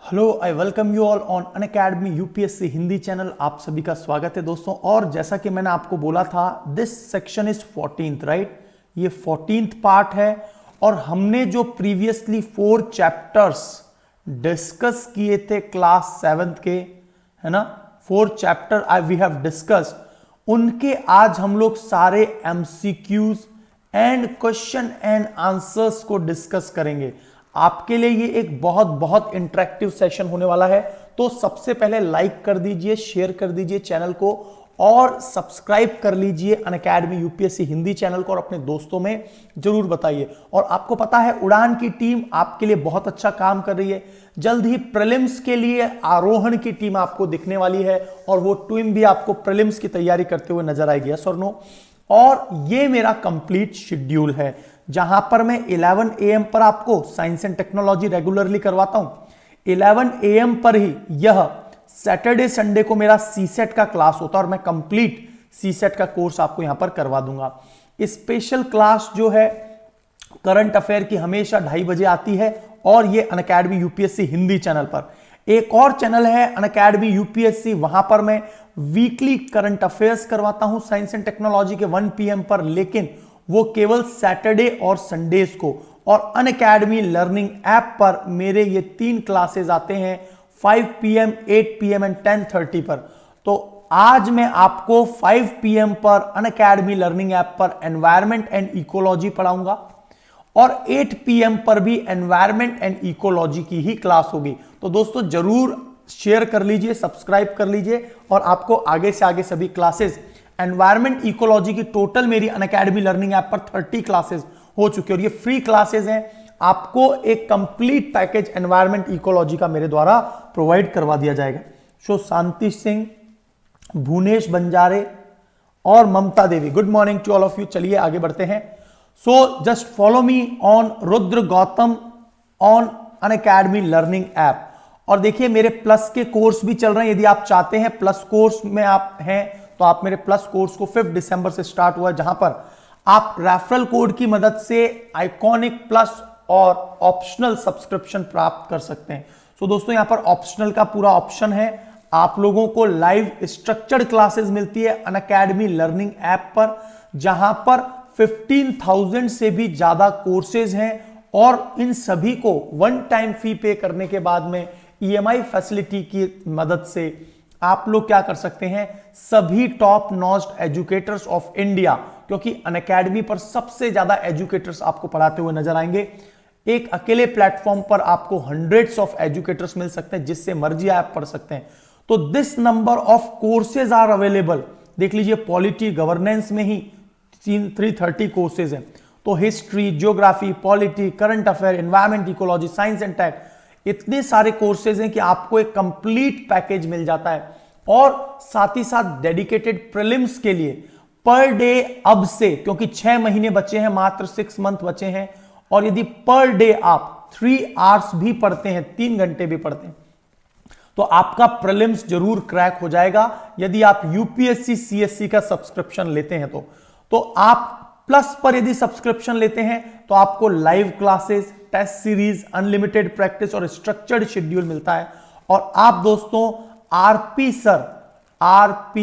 Hello, I welcome you all on Unacademy UPSC Hindi channel. आप सभी का स्वागत है दोस्तों। और जैसा कि मैंने आपको बोला था, this section is 14th, right. ये 14th पार्ट है और हमने जो प्रीवियसली 4 चैप्टर्स डिस्कस किए थे क्लास 7th के, है ना, 4 चैप्टर वी हैव डिस्कस्ड, उनके आज हम लोग सारे MCQs and question and answers को डिस्कस करेंगे। आपके लिए ये एक बहुत बहुत इंटरेक्टिव सेशन होने वाला है। तो सबसे पहले लाइक कर दीजिए, शेयर कर दीजिए चैनल को और सब्सक्राइब कर लीजिए अनअकैडमी यूपीएससी हिंदी चैनल को और अपने दोस्तों में जरूर बताइए। और आपको पता है, उड़ान की टीम आपके लिए बहुत अच्छा काम कर रही है। जल्द ही प्रीलिम्स के लिए आरोहण की टीम आपको दिखने वाली है और वो टीम भी आपको प्रीलिम्स की तैयारी करते हुए नजर आएगी, यस और नो। और ये मेरा कंप्लीट शेड्यूल है, जहां पर मैं 11 AM पर आपको साइंस एंड टेक्नोलॉजी रेगुलरली करवाता हूं। 11 AM पर ही यह सैटरडे संडे को मेरा सीसेट का क्लास होता है और मैं कंप्लीट सीसेट का कोर्स आपको यहां पर करवा दूंगा। स्पेशल क्लास जो है करंट अफेयर की हमेशा 2:30 बजे आती है और ये अनअकैडमी यूपीएससी हिंदी चैनल पर। एक और चैनल है अनअकैडमी यूपीएससी, वहां पर मैं वीकली करंट अफेयर्स करवाता हूं साइंस एंड टेक्नोलॉजी के 1 PM पर, लेकिन वो केवल सैटरडे और संडेज को। और अनअकैडमी लर्निंग ऐप पर मेरे ये 3 क्लासेस आते हैं 5 PM, 8 PM एंड 10:30 पर। तो आज मैं आपको 5 PM पर अनअकैडमी लर्निंग ऐप पर एनवायरमेंट एंड इकोलॉजी पढ़ाऊंगा और 8 PM पर भी एनवायरमेंट एंड इकोलॉजी की ही क्लास होगी। तो दोस्तों जरूर शेयर कर लीजिए, सब्सक्राइब कर लीजिए और आपको आगे से आगे सभी क्लासेस एनवायरमेंट इकोलॉजी की टोटल मेरी अनअकैडमी लर्निंग ऐप पर 30 क्लासेस हो चुकी है और ये फ्री क्लासेस हैं। आपको एक कंप्लीट पैकेज एनवायरमेंट इकोलॉजी का मेरे द्वारा प्रोवाइड करवा दिया जाएगा। सो शांति सिंह, भुवनेश बंजारे और Mamta Devi, good morning to all of you. चलिए आगे बढ़ते हैं। So just follow me on Rudra Gautam on Unacademy learning app. और देखिए मेरे प्लस के कोर्स भी चल रहे हैं। यदि आप चाहते हैं प्लस कोर्स में आप हैं तो आप मेरे प्लस कोर्स को 5 दिसंबर से स्टार्ट हुआ है, जहां पर आप रेफरल कोड की मदद से आइकॉनिक प्लस और ऑप्शनल सब्सक्रिप्शन प्राप्त कर सकते हैं। सो दोस्तों यहां पर ऑप्शनल का पूरा ऑप्शन है। आप लोगों को लाइव स्ट्रक्चर्ड क्लासेस मिलती है अनअकैडमी लर्निंग ऐप पर, जहां पर 15,000 से भी ज्यादा कोर्सेज हैं और इन सभी को 1 टाइम फी पे करने के बाद में EMI फैसिलिटी की मदद से आप लोग क्या कर सकते हैं, सभी टॉप नॉस्ट एजुकेटर्स ऑफ इंडिया, क्योंकि अनअकैडमी पर सबसे ज्यादा एजुकेटर्स आपको पढ़ाते हुए नजर आएंगे। एक अकेले प्लेटफॉर्म पर आपको हंड्रेड्स ऑफ एजुकेटर्स मिल सकते हैं, जिससे मर्जी आप पढ़ सकते हैं। तो this number of courses are available. देख लीजिए, पॉलिटी गवर्नेंस में ही 330 कोर्सेज हैं। तो history, geography, polity, current affair, environment ecology, science and tech, इतने सारे कोर्सेज हैं कि आपको एक कंप्लीट पैकेज मिल जाता है। और साथ ही साथ डेडिकेटेड प्रीलिम्स के लिए पर डे अब से, क्योंकि 6 महीने बचे हैं, मात्र 6 मंथ बचे हैं, और यदि पर डे आप 3 आवर्स भी पढ़ते हैं, 3 घंटे भी पढ़ते हैं, तो आपका प्रीलिम्स जरूर क्रैक हो जाएगा। यदि आप यूपीएससी सीएससी का सब्सक्रिप्शन लेते हैं तो आप प्लस पर यदि सब्सक्रिप्शन लेते हैं तो आपको live classes, test series, unlimited practice और स्ट्रक्चर्ड शेड्यूल मिलता है। और आप दोस्तों आरपी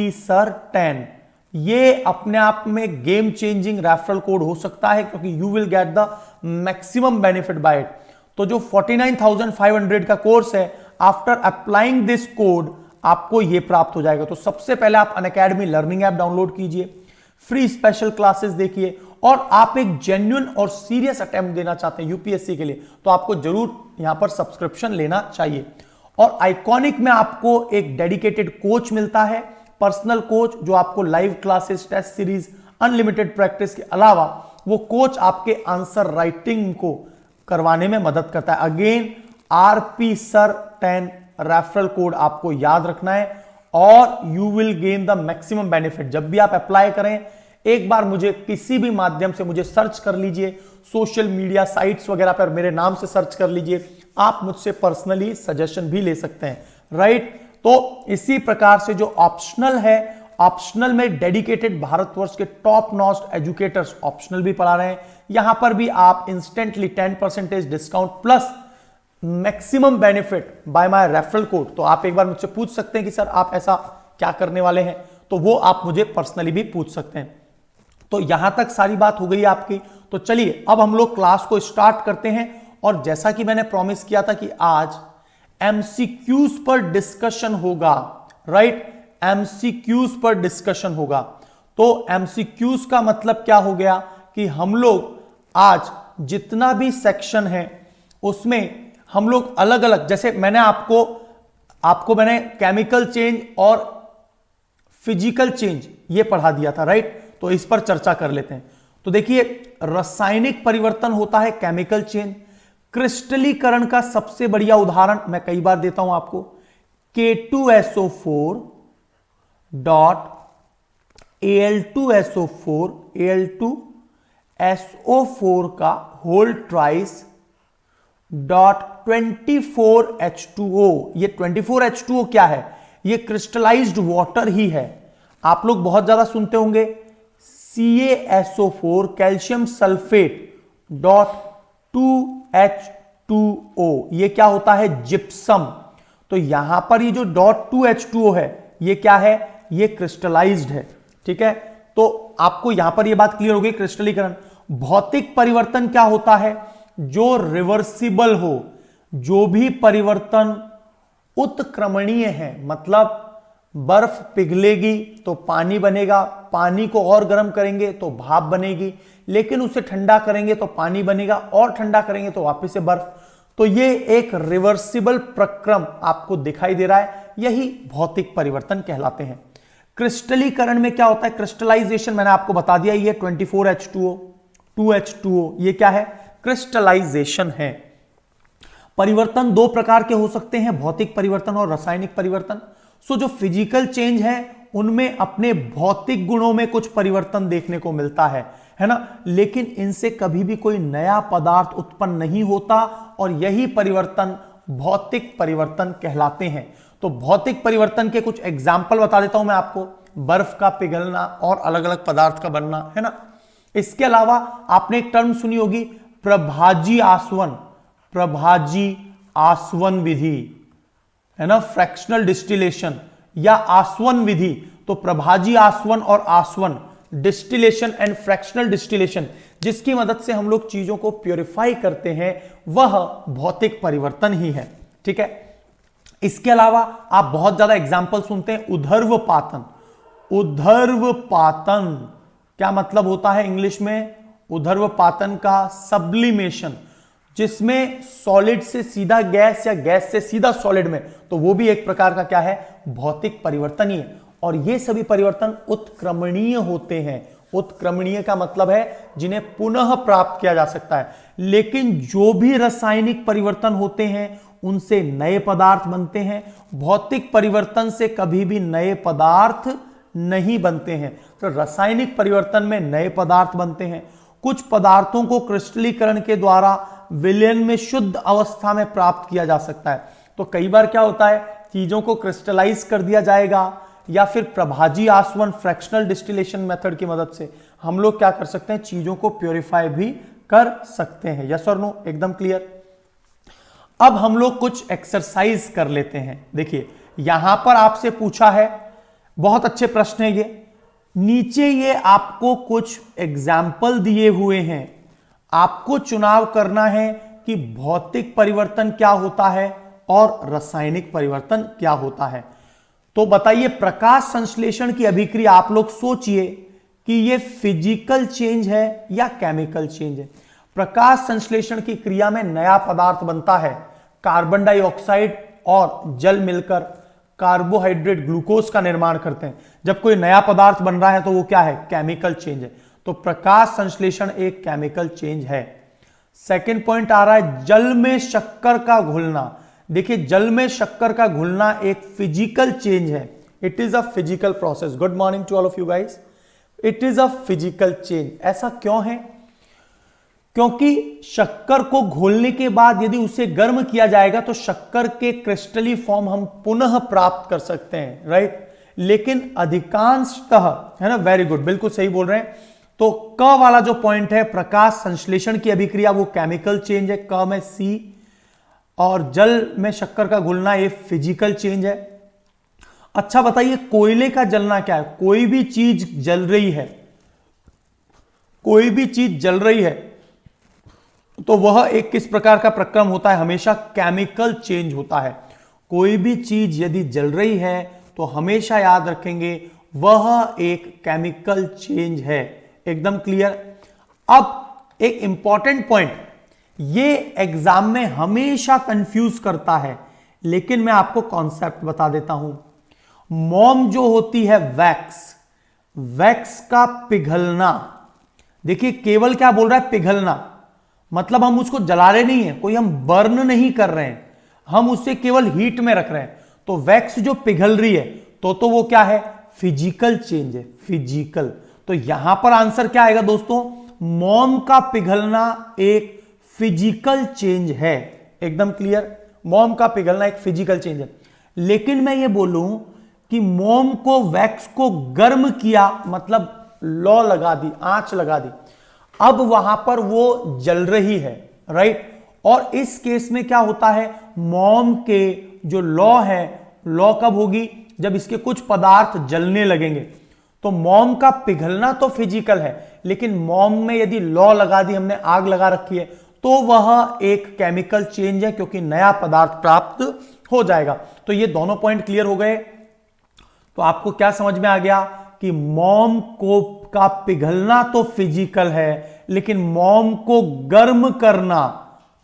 सर 10, ये अपने आप में गेम चेंजिंग रेफरल कोड हो सकता है, क्योंकि you will get the maximum benefit by it. तो जो 49,500 का कोर्स है, आफ्टर अप्लाइंग दिस कोड आपको ये प्राप्त हो जाएगा। तो सबसे पहले आप अनअकैडमी लर्निंग ऐप डाउनलोड कीजिए, फ्री स्पेशल क्लासेस देखिए, और आप एक जेन्युइन और सीरियस अटेम्प्ट देना चाहते हैं यूपीएससी के लिए, तो आपको जरूर यहां पर सब्सक्रिप्शन लेना चाहिए। और आइकॉनिक में आपको एक डेडिकेटेड कोच मिलता है, पर्सनल कोच, जो आपको live classes, test series, unlimited practice के अलावा वो कोच आपके आंसर राइटिंग को करवाने में मदद करता है। Again RP sir 10 referral code आपको याद रखना है और you will gain the maximum benefit. जब भी आप अप्लाई करें, एक बार मुझे किसी भी माध्यम से मुझे सर्च कर लीजिए, सोशल मीडिया साइट्स वगैरह पर मेरे नाम से सर्च कर लीजिए। आप मुझसे पर्सनली सजेशन भी ले सकते हैं, राइट। तो इसी प्रकार से जो ऑप्शनल है, ऑप्शनल में डेडिकेटेड भारतवर्ष के टॉप नॉस्ट एजुकेटर्स ऑप्शनल भी पढ़ा रहे हैं। यहां पर भी आप instantly 10% discount plus maximum benefit by my referral code, तो आप एक बार मुझसे पूछ सकते हैं कि सर आप ऐसा क्या करने वाले हैं, तो वो आप मुझे पर्सनली भी पूछ सकते हैं। तो यहां तक सारी बात हो गई आपकी। तो चलिए अब हम लोग क्लास को स्टार्ट करते हैं, और जैसा कि मैंने प्रॉमिस किया था कि आज एमसीक्यूज पर डिस्कशन होगा, राइट, एमसीक्यूज पर डिस्कशन होगा। तो एमसीक्यूज का मतलब क्या हो गया कि हम लोग आज जितना भी सेक्शन है उसमें हम लोग अलग अलग, जैसे मैंने आपको मैंने केमिकल चेंज और फिजिकल चेंज ये पढ़ा दिया था, राइट, तो इस पर चर्चा कर लेते हैं। तो देखिए, रासायनिक परिवर्तन होता है केमिकल चेंज। क्रिस्टलीकरण का सबसे बढ़िया उदाहरण मैं कई बार देता हूं आपको, K2SO4 डॉट Al2SO4 Al2SO4 का होल ट्राइस डॉट 24H2O। ये 24H2O क्या है? ये क्रिस्टलाइज्ड वाटर ही है। आप लोग बहुत ज्यादा सुनते होंगे CaSO4 calcium sulphate dot 2H2O, ये क्या होता है? जिप्सम। तो यहां पर ये जो डॉट 2H2O है ये क्या है? ये क्रिस्टलाइज्ड है, ठीक है। तो आपको यहां पर ये बात क्लियर हो गई। क्रिस्टलीकरण, भौतिक परिवर्तन क्या होता है? जो रिवर्सिबल हो, जो भी परिवर्तन उत्क्रमणीय है, मतलब बर्फ पिघलेगी तो पानी बनेगा, पानी को और गर्म करेंगे तो भाप बनेगी, लेकिन उसे ठंडा करेंगे तो पानी बनेगा, और ठंडा करेंगे तो वापस से बर्फ। तो ये एक रिवर्सिबल प्रक्रम आपको दिखाई दे रहा है, यही भौतिक परिवर्तन कहलाते हैं। क्रिस्टलीकरण में क्या होता है? क्रिस्टलाइजेशन मैंने आपको बता दिया, ये 24H2O 2H2O ये क्या है? क्रिस्टलाइजेशन है। परिवर्तन दो प्रकार के हो सकते हैं, भौतिक परिवर्तन और रासायनिक परिवर्तन। सो जो फिजिकल चेंज है उनमें अपने भौतिक गुणों में कुछ परिवर्तन देखने को मिलता है ना, लेकिन इनसे कभी भी कोई नया पदार्थ उत्पन्न नहीं होता, और यही परिवर्तन भौतिक परिवर्तन कहलाते हैं। तो भौतिक परिवर्तन के कुछ एग्जाम्पल बता देता हूं मैं आपको, बर्फ का पिघलना और अलग अलग पदार्थ का बनना, है ना। इसके अलावा आपने एक टर्म सुनी होगी, प्रभाजी आसवन, प्रभाजी आसवन विधि, है ना, फ्रैक्शनल डिस्टिलेशन या आसवन विधि। तो प्रभाजी आसवन और आसवन, डिस्टिलेशन एंड फ्रैक्शनल डिस्टिलेशन, जिसकी मदद से हम लोग चीजों को प्योरीफाई करते हैं, वह भौतिक परिवर्तन ही है, ठीक है। इसके अलावा आप बहुत ज्यादा एग्जाम्पल सुनते हैं, उधर्वपातन। उधर्वपातन क्या मतलब होता है इंग्लिश में? उधर्वपातन का सब्लिमेशन, जिसमें सॉलिड से सीधा गैस या गैस से सीधा सॉलिड में, तो वो भी एक प्रकार का क्या है? भौतिक परिवर्तन ही है। और ये सभी परिवर्तन उत्क्रमणीय होते हैं। उत्क्रमणीय का मतलब है जिन्हें पुनः प्राप्त किया जा सकता है। लेकिन जो भी रासायनिक परिवर्तन होते हैं उनसे नए पदार्थ बनते हैं, भौतिक परिवर्तन से कभी भी नए पदार्थ नहीं बनते हैं। तो रासायनिक परिवर्तन में नए पदार्थ बनते हैं। कुछ पदार्थों को क्रिस्टलीकरण के द्वारा विलयन में शुद्ध अवस्था में प्राप्त किया जा सकता है। तो कई बार क्या होता है, चीजों को क्रिस्टलाइज कर दिया जाएगा, या फिर प्रभाजी आसवन फ्रैक्शनल डिस्टिलेशन मेथड की मदद से हम लोग क्या कर सकते हैं? चीजों को प्योरीफाई भी कर सकते हैं। यस और नो? एकदम क्लियर। अब हम लोग कुछ एक्सरसाइज कर लेते हैं। देखिए यहां पर आपसे पूछा है, बहुत अच्छे प्रश्न है ये, नीचे ये आपको कुछ एग्जाम्पल दिए हुए हैं, आपको चुनाव करना है कि भौतिक परिवर्तन क्या होता है और रासायनिक परिवर्तन क्या होता है। तो बताइए, प्रकाश संश्लेषण की अभिक्रिया आप लोग सोचिए कि ये फिजिकल चेंज है या केमिकल चेंज है। प्रकाश संश्लेषण की क्रिया में नया पदार्थ बनता है, कार्बन डाइऑक्साइड और जल मिलकर कार्बोहाइड्रेट ग्लूकोज का निर्माण करते हैं। जब कोई नया पदार्थ बन रहा है तो वो क्या है? केमिकल चेंज है। तो प्रकाश संश्लेषण एक केमिकल चेंज है। सेकंड पॉइंट आ रहा है, जल में शक्कर का घुलना। देखिए जल में शक्कर का घुलना एक फिजिकल चेंज है। It is a physical process. Good morning to all of you guys. It is a physical change. ऐसा क्यों है? क्योंकि शक्कर को घोलने के बाद यदि उसे गर्म किया जाएगा तो शक्कर के क्रिस्टली फॉर्म हम पुनः प्राप्त कर सकते हैं, राइट। लेकिन अधिकांशतः, है ना, वेरी गुड, बिल्कुल सही बोल रहे हैं। तो क वाला जो पॉइंट है, प्रकाश संश्लेषण की अभिक्रिया, वो केमिकल चेंज है, क में सी। और जल में शक्कर का घुलना ये फिजिकल चेंज है। अच्छा बताइए, कोयले का जलना क्या है? कोई भी चीज जल रही है, कोई भी चीज जल रही है तो वह एक किस प्रकार का प्रक्रम होता है? हमेशा केमिकल चेंज होता है। कोई भी चीज यदि जल रही है तो हमेशा याद रखेंगे वह एक केमिकल चेंज है। एकदम क्लियर। अब एक इंपॉर्टेंट पॉइंट, ये एग्जाम में हमेशा कंफ्यूज करता है, लेकिन मैं आपको कॉन्सेप्ट बता देता हूं। मोम जो होती है वैक्स, वैक्स का पिघलना, देखिए केवल क्या बोल रहा है? पिघलना, मतलब हम उसको जला रहे नहीं है, कोई हम बर्न नहीं कर रहे हैं, हम उसे केवल हीट में रख रहे हैं। तो वैक्स जो पिघल रही है तो वो क्या है? फिजिकल चेंज है, फिजिकल। तो यहां पर आंसर क्या आएगा दोस्तों? मोम का पिघलना एक फिजिकल चेंज है। एकदम क्लियर, मोम का पिघलना एक फिजिकल चेंज है। लेकिन मैं ये बोलूं कि मोम को, वैक्स को गर्म किया, मतलब लौ लगा दी, आंच लगा दी, अब वहां पर वो जल रही है, राइट। और इस केस में क्या होता है? मोम के जो लौ है, लौ कब होगी? जब इसके कुछ पदार्थ जलने लगेंगे। तो मोम का पिघलना तो फिजिकल है, लेकिन मोम में यदि लौ लगा दी, हमने आग लगा रखी है, तो वह एक केमिकल चेंज है, क्योंकि नया पदार्थ प्राप्त हो जाएगा। तो ये दोनों पॉइंट क्लियर हो गए। तो आपको क्या समझ में आ गया कि मोम को का पिघलना तो फिजिकल है, लेकिन मोम को गर्म करना,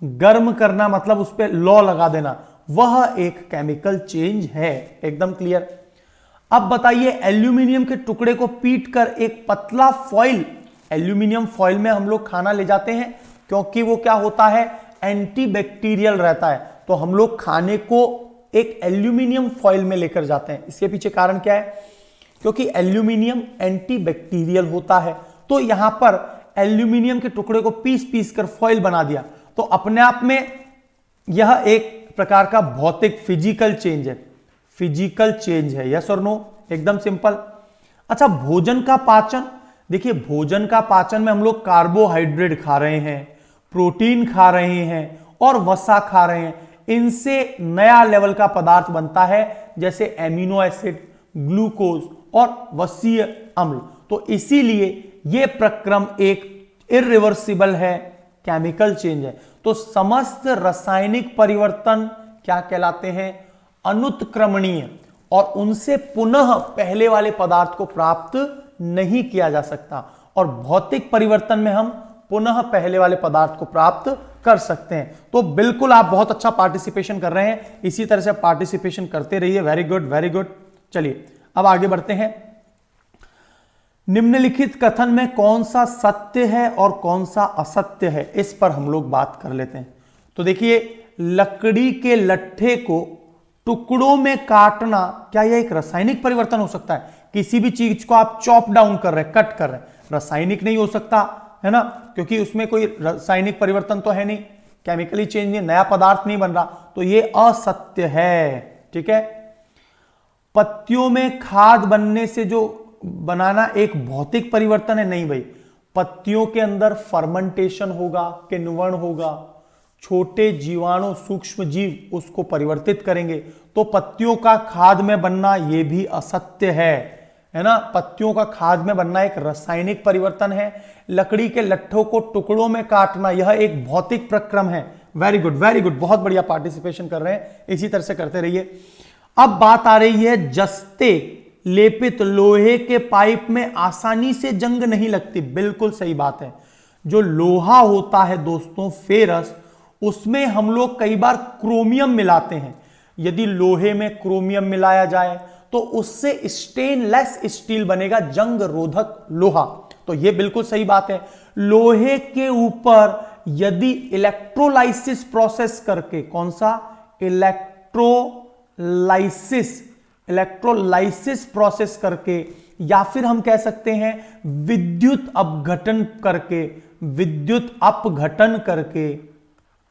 गर्म करना मतलब उस पर लौ लगा देना, वह एक केमिकल चेंज है। एकदम क्लियर। अब बताइए, एल्यूमिनियम के टुकड़े को पीट कर एक पतला फॉइल, एल्यूमिनियम फॉइल में हम लोग खाना ले जाते हैं, क्योंकि वो क्या होता है? एंटीबैक्टीरियल रहता है। तो हम लोग खाने को एक एल्यूमिनियम फॉइल में लेकर जाते हैं। इसके पीछे कारण क्या है? क्योंकि एल्यूमिनियम एंटीबैक्टीरियल होता है। तो यहां पर एल्यूमिनियम के टुकड़े को पीस पीस कर फॉइल बना दिया, तो अपने आप में यह एक प्रकार का भौतिक फिजिकल चेंज है, फिजिकल चेंज है। यस और नो? एकदम सिंपल। अच्छा, भोजन का पाचन, देखिए भोजन का पाचन में हम लोग कार्बोहाइड्रेट खा रहे हैं, प्रोटीन खा रहे हैं और वसा खा रहे हैं। इनसे नया लेवल का पदार्थ बनता है, जैसे एमिनो एसिड, ग्लूकोज और वसीय अम्ल। तो इसीलिए यह प्रक्रम एक इरिवर्सिबल है, केमिकल चेंज है। तो समस्त रासायनिक परिवर्तन क्या कहलाते हैं? अनुत्क्रमणीय, और उनसे पुनः पहले वाले पदार्थ को प्राप्त नहीं किया जा सकता। और भौतिक परिवर्तन में हम पुनः पहले वाले पदार्थ को प्राप्त कर सकते हैं। तो बिल्कुल आप बहुत अच्छा पार्टिसिपेशन कर रहे हैं, इसी तरह से पार्टिसिपेशन करते रहिए। Very good, very good. चलिए अब आगे बढ़ते हैं। निम्नलिखित कथन में कौन सा सत्य है और कौन सा असत्य है, इस पर हम लोग बात कर लेते हैं। तो देखिए, लकड़ी के लट्ठे को टुकड़ों में काटना, क्या यह एक रासायनिक परिवर्तन हो सकता है? किसी भी चीज को आप चॉप डाउन कर रहे हैं, कट कर रहे हैं, रासायनिक नहीं हो सकता है ना, क्योंकि उसमें कोई रासायनिक परिवर्तन तो है नहीं, केमिकली चेंज नहीं, नया पदार्थ नहीं बन रहा। तो यह असत्य है। ठीक है। पत्तियों में खाद बनने से जो बनाना एक भौतिक परिवर्तन है? नहीं भाई, पत्तियों के अंदर फर्मेंटेशन होगा, किण्वन होगा, छोटे जीवाणु, सूक्ष्म जीव उसको परिवर्तित करेंगे। तो पत्तियों का खाद में बनना यह भी असत्य है ना। पत्तियों का खाद में बनना एक रासायनिक परिवर्तन है। लकड़ी के लट्ठों को टुकड़ों में काटना यह एक भौतिक प्रक्रम है। वेरी गुड, वेरी गुड, बहुत बढ़िया पार्टिसिपेशन कर रहे हैं, इसी तरह से करते रहिए। अब बात आ रही है, जस्ते लेपित लोहे के पाइप में आसानी से जंग नहीं लगती। बिल्कुल सही बात है। जो लोहा होता है दोस्तों, फेरस, उसमें हम लोग कई बार क्रोमियम मिलाते हैं। यदि लोहे में क्रोमियम मिलाया जाए तो उससे स्टेनलेस स्टील बनेगा, जंग रोधक लोहा। तो यह बिल्कुल सही बात है। लोहे के ऊपर यदि इलेक्ट्रोलाइसिस प्रोसेस करके, कौन सा? इलेक्ट्रोलाइसिस प्रोसेस करके, या फिर हम कह सकते हैं विद्युत अपघटन करके, विद्युत अपघटन करके,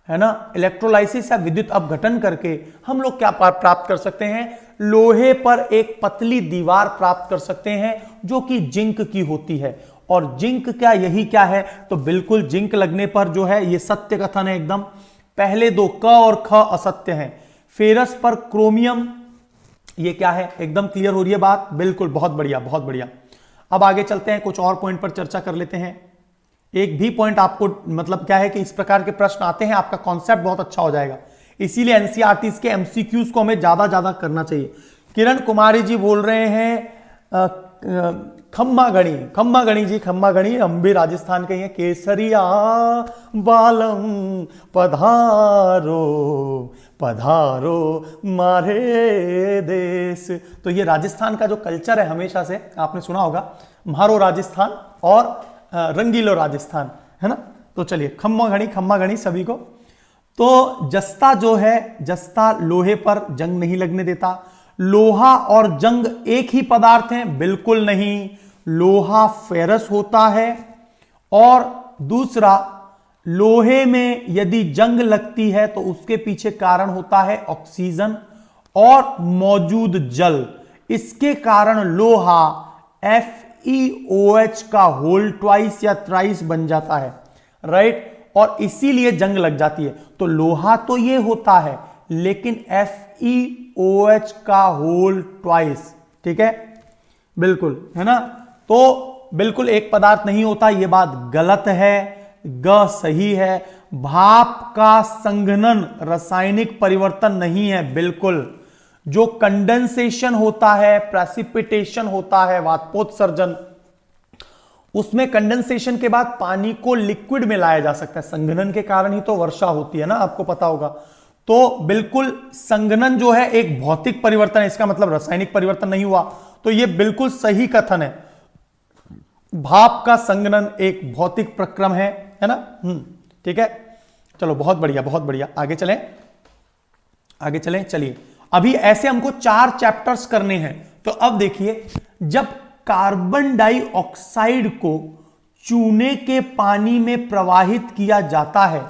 है ना, इलेक्ट्रोलाइसिस या विद्युत अपघटन करके हम लोग क्या प्राप्त कर सकते हैं? लोहे पर एक पतली दीवार प्राप्त कर सकते हैं, जो कि जिंक की होती है। और जिंक क्या, यही क्या है? तो बिल्कुल जिंक लगने पर जो है, ये सत्य कथन है एकदम, पहले दो क और ख असत्य हैं। फेरस पर क्रोमियम, ये क्या है? एकदम क्लियर हो रही है बात? बिल्कुल, बहुत बढ़िया बहुत बढ़िया। अब आगे चलते हैं, कुछ और पॉइंट पर चर्चा कर लेते हैं। एक भी पॉइंट आपको मतलब क्या है कि इस प्रकार के प्रश्न आते हैं, आपका कॉन्सेप्ट बहुत अच्छा हो जाएगा। इसीलिए एनसीईआरटी के एमसीक्यूज को हमें ज्यादा ज्यादा करना चाहिए। किरण कुमारी जी बोल रहे हैं खम्मा गणी, खम्मा गणी जी, खम्मा गणी, हम भी राजस्थान के हैं। केसरिया बालम पधारो पधारो मारे देश। तो ये राजस्थान का जो कल्चर है, हमेशा से आपने सुना होगा, म्हारो राजस्थान और रंगीलो राजस्थान, है ना। तो चलिए, खम्मा घड़ी सभी को। तो जस्ता जो है, जस्ता लोहे पर जंग नहीं लगने देता। लोहा और जंग एक ही पदार्थ हैं? बिल्कुल नहीं, लोहा फेरस होता है। और दूसरा, लोहे में यदि जंग लगती है तो उसके पीछे कारण होता है ऑक्सीजन और मौजूद जल। इसके कारण लोहा FeOH का होल ट्वाइस या थ्राइस बन जाता है, राइट। और इसीलिए जंग लग जाती है। तो लोहा तो ये होता है, लेकिन FeOH का होल ट्वाइस, ठीक है, बिल्कुल, है ना। तो बिल्कुल एक पदार्थ नहीं होता, यह बात गलत है, ग सही है। भाप का संघनन रासायनिक परिवर्तन नहीं है, बिल्कुल। जो कंडेंसेशन होता है, प्रेसिपिटेशन होता है, वाष्पोत्सर्जन, उसमें कंडेंसेशन के बाद पानी को लिक्विड में लाया जा सकता है। संघनन के कारण ही तो वर्षा होती है ना, आपको पता होगा। तो बिल्कुल संघनन जो है एक भौतिक परिवर्तन है, इसका मतलब रासायनिक परिवर्तन नहीं हुआ। तो यह बिल्कुल सही कथन है, भाप का संघनन एक भौतिक प्रक्रम है ना। ठीक है, चलो, बहुत बढ़िया बहुत बढ़िया। आगे चलें, आगे चलें। चलिए, अभी ऐसे हमको 4 चैप्टर्स करने हैं। तो अब देखिए, जब कार्बन डाइऑक्साइड को चूने के पानी में प्रवाहित किया जाता है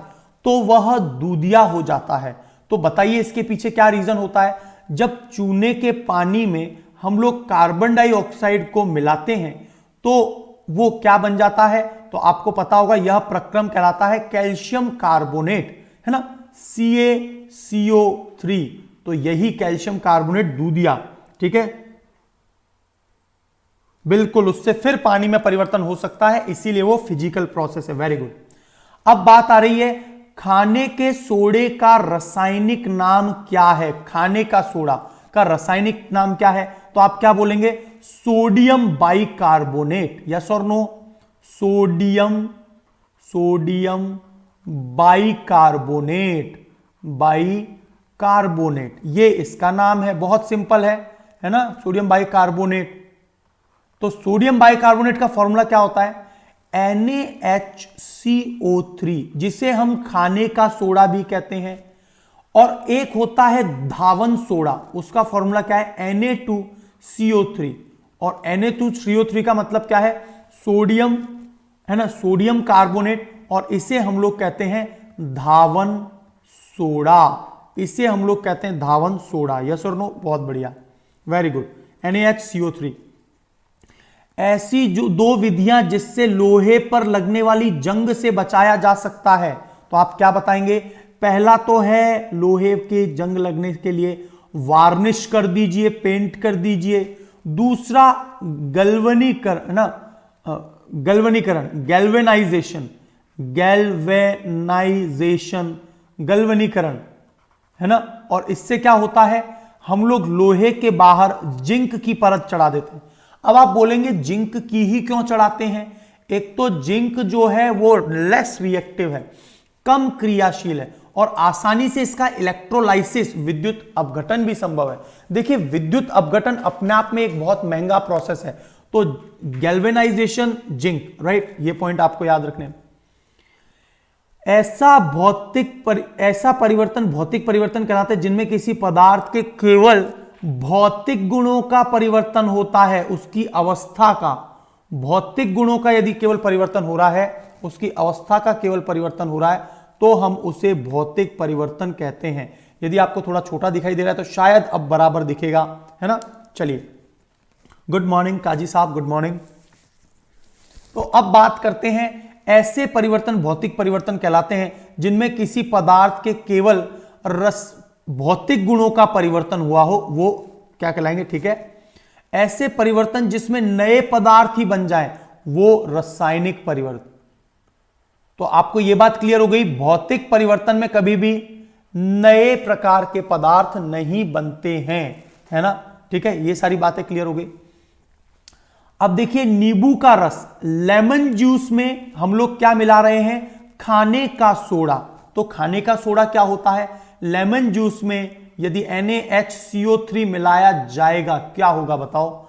तो वह दूधिया हो जाता है। तो बताइए इसके पीछे क्या रीजन होता है? जब चूने के पानी में हम लोग कार्बन डाइऑक्साइड को मिलाते हैं तो वो क्या बन जाता है? तो आपको पता होगा, यह प्रक्रम कहलाता है कैल्शियम कार्बोनेट, है ना, CaCO3। तो यही कैल्शियम कार्बोनेट दूधिया, ठीक है, बिल्कुल, उससे फिर पानी में परिवर्तन हो सकता है, इसीलिए वो फिजिकल प्रोसेस है। Very good. अब बात आ रही है, खाने के सोडे का रासायनिक नाम क्या है? खाने का सोडा का रासायनिक नाम क्या है? तो आप क्या बोलेंगे? Sodium bicarbonate. यस और नो? सोडियम बाइकार्बोनेट, बाइकार्बोनेट, ये इसका नाम है। बहुत सिंपल है ना, सोडियम बाइकार्बोनेट। तो सोडियम बाइकार्बोनेट का फॉर्मूला क्या होता है? NaHCO3, जिसे हम खाने का सोडा भी कहते हैं। और एक होता है धावन सोडा, उसका फॉर्मूला क्या है? Na2CO3। और Na2CO3 का मतलब क्या है? सोडियम, है ना, सोडियम कार्बोनेट, और इसे हम लोग कहते हैं धावन सोडा। इसे हम लोग कहते हैं धावन सोडा। यस और नो? बहुत बढ़िया, वेरी गुड। NaHCO3। ऐसी जो 2 विधियां जिससे लोहे पर लगने वाली जंग से बचाया जा सकता है, तो आप क्या बताएंगे? पहला तो है लोहे के जंग लगने के लिए वार्निश कर दीजिए, पेंट कर दीजिए। दूसरा गैल्वेनाइजेशन, गैल्वेनीकरण, है ना। और इससे क्या होता है? हम लोग लोहे के बाहर जिंक की परत चढ़ा देते हैं। अब आप बोलेंगे जिंक की ही क्यों चढ़ाते हैं? एक तो जिंक जो है वो लेस रिएक्टिव है, कम क्रियाशील है, और आसानी से इसका इलेक्ट्रोलाइसिस, विद्युत अपघटन भी संभव है। देखिए, विद्युत अपघटन अपने आप में एक बहुत महंगा प्रोसेस है। तो गैल्वेनाइजेशन, जिंक, राइट, ये पॉइंट आपको याद रखने। ऐसा परिवर्तन भौतिक परिवर्तन कहलाते हैं जिनमें किसी पदार्थ के केवल भौतिक गुणों का परिवर्तन होता है, उसकी अवस्था का। भौतिक गुणों का यदि केवल परिवर्तन हो रहा है, उसकी अवस्था का केवल परिवर्तन हो रहा है, तो हम उसे भौतिक परिवर्तन कहते हैं। यदि आपको थोड़ा छोटा दिखाई दे रहा है तो शायद अब बराबर दिखेगा, है ना। चलिए, गुड मॉर्निंग काजी साहब, गुड मॉर्निंग। तो अब बात करते हैं ऐसे परिवर्तन भौतिक परिवर्तन कहलाते हैं जिनमें किसी पदार्थ के केवल भौतिक गुणों का परिवर्तन हुआ हो, वो क्या कहलाएंगे, ठीक है। ऐसे परिवर्तन जिसमें नए पदार्थ ही बन जाएं, वो रासायनिक परिवर्तन। तो आपको यह बात क्लियर हो गई, भौतिक परिवर्तन में कभी भी नए प्रकार के पदार्थ नहीं बनते हैं, है ना, ठीक है। ये सारी बातें क्लियर हो गई। अब देखिए नींबू का रस, लेमन जूस में हम लोग क्या मिला रहे हैं, खाने का सोडा। तो खाने का सोडा क्या होता है, लेमन जूस में यदि NaHCO3 मिलाया जाएगा क्या होगा बताओ।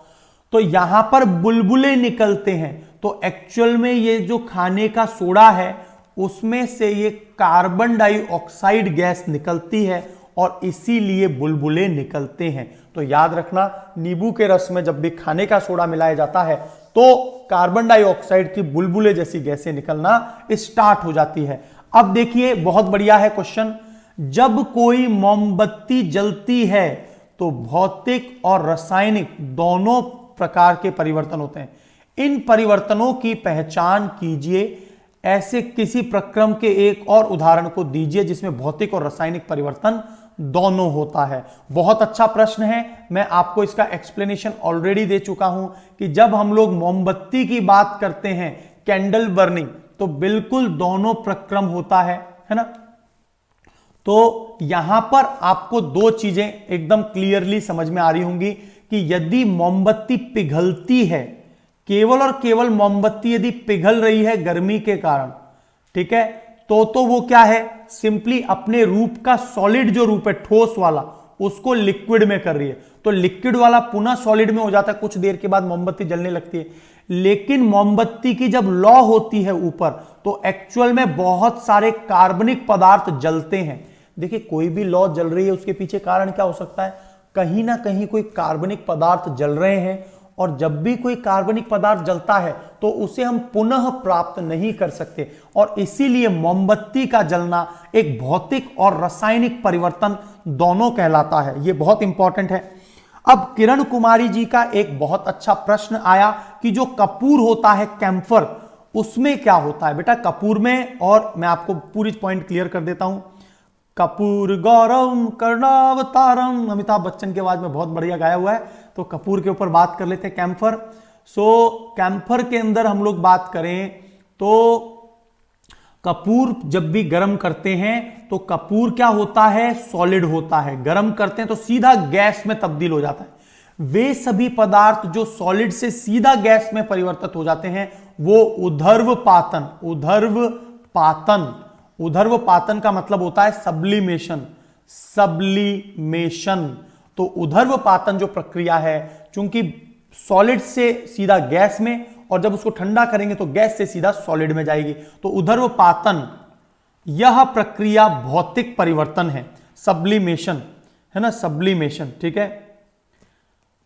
तो यहां पर बुलबुले निकलते हैं। तो एक्चुअल में ये जो खाने का सोडा है उसमें से ये कार्बन डाइऑक्साइड गैस निकलती है और इसीलिए बुलबुले निकलते हैं। तो याद रखना, नींबू के रस में जब भी खाने का सोडा मिलाया जाता है तो कार्बन डाइऑक्साइड की बुलबुले जैसी गैसें निकलना स्टार्ट हो जाती है। अब देखिए बहुत बढ़िया है क्वेश्चन, जब कोई मोमबत्ती जलती है तो भौतिक और रासायनिक दोनों प्रकार के परिवर्तन होते हैं। इन परिवर्तनों की पहचान कीजिए। ऐसे किसी प्रक्रम के एक और उदाहरण को दीजिए जिसमें भौतिक और रासायनिक परिवर्तन दोनों होता है। बहुत अच्छा प्रश्न है, मैं आपको इसका एक्सप्लेनेशन ऑलरेडी दे चुका हूं कि जब हम लोग मोमबत्ती की बात करते हैं, कैंडल बर्निंग, तो बिल्कुल दोनों प्रक्रम होता है ना। तो यहां पर आपको दो चीजें एकदम क्लियरली समझ में आ रही होंगी कि यदि मोमबत्ती पिघलती है, केवल और केवल मोमबत्ती यदि पिघल रही है गर्मी के कारण, ठीक है, तो वो क्या है, सिंपली अपने रूप का सॉलिड जो रूप है ठोस वाला उसको लिक्विड में कर रही है। तो लिक्विड वाला पुनः सॉलिड में हो जाता है, कुछ देर के बाद मोमबत्ती जलने लगती है। लेकिन मोमबत्ती की जब लौ होती है ऊपर, तो एक्चुअल में बहुत सारे कार्बनिक पदार्थ जलते हैं। देखिए कोई भी लौ जल रही है उसके पीछे कारण क्या हो सकता है, कहीं ना कहीं कोई कार्बनिक पदार्थ जल रहे हैं, और जब भी कोई कार्बनिक पदार्थ जलता है तो उसे हम पुनः प्राप्त नहीं कर सकते, और इसीलिए मोमबत्ती का जलना एक भौतिक और रासायनिक परिवर्तन दोनों कहलाता है। यह बहुत इंपॉर्टेंट है। अब किरण कुमारी जी का एक बहुत अच्छा प्रश्न आया कि जो कपूर होता है कैम्फर, उसमें क्या होता है बेटा कपूर में, और मैं आपको पूरी पॉइंट क्लियर कर देता हूं। कपूर गौरव कर्णावतारम, अमिताभ बच्चन की आवाज में बहुत बढ़िया गाया हुआ है, तो कपूर के ऊपर बात कर लेते हैं। कैम्फर, कैम्फर के अंदर हम लोग बात करें तो कपूर जब भी गर्म करते हैं तो कपूर क्या होता है, सॉलिड होता है। गर्म करते हैं तो सीधा गैस में तब्दील हो जाता है। वे सभी पदार्थ जो सॉलिड से सीधा गैस में परिवर्तित हो जाते हैं वो ऊर्ध्वपातन, ऊर्ध्वपातन का मतलब होता है सब्लिमेशन। तो ऊर्ध्वपातन जो प्रक्रिया है, चूंकि सॉलिड से सीधा गैस में, और जब उसको ठंडा करेंगे तो गैस से सीधा सॉलिड में जाएगी, तो ऊर्ध्वपातन यह प्रक्रिया भौतिक परिवर्तन है, सब्लिमेशन है ना, सब्लिमेशन, ठीक है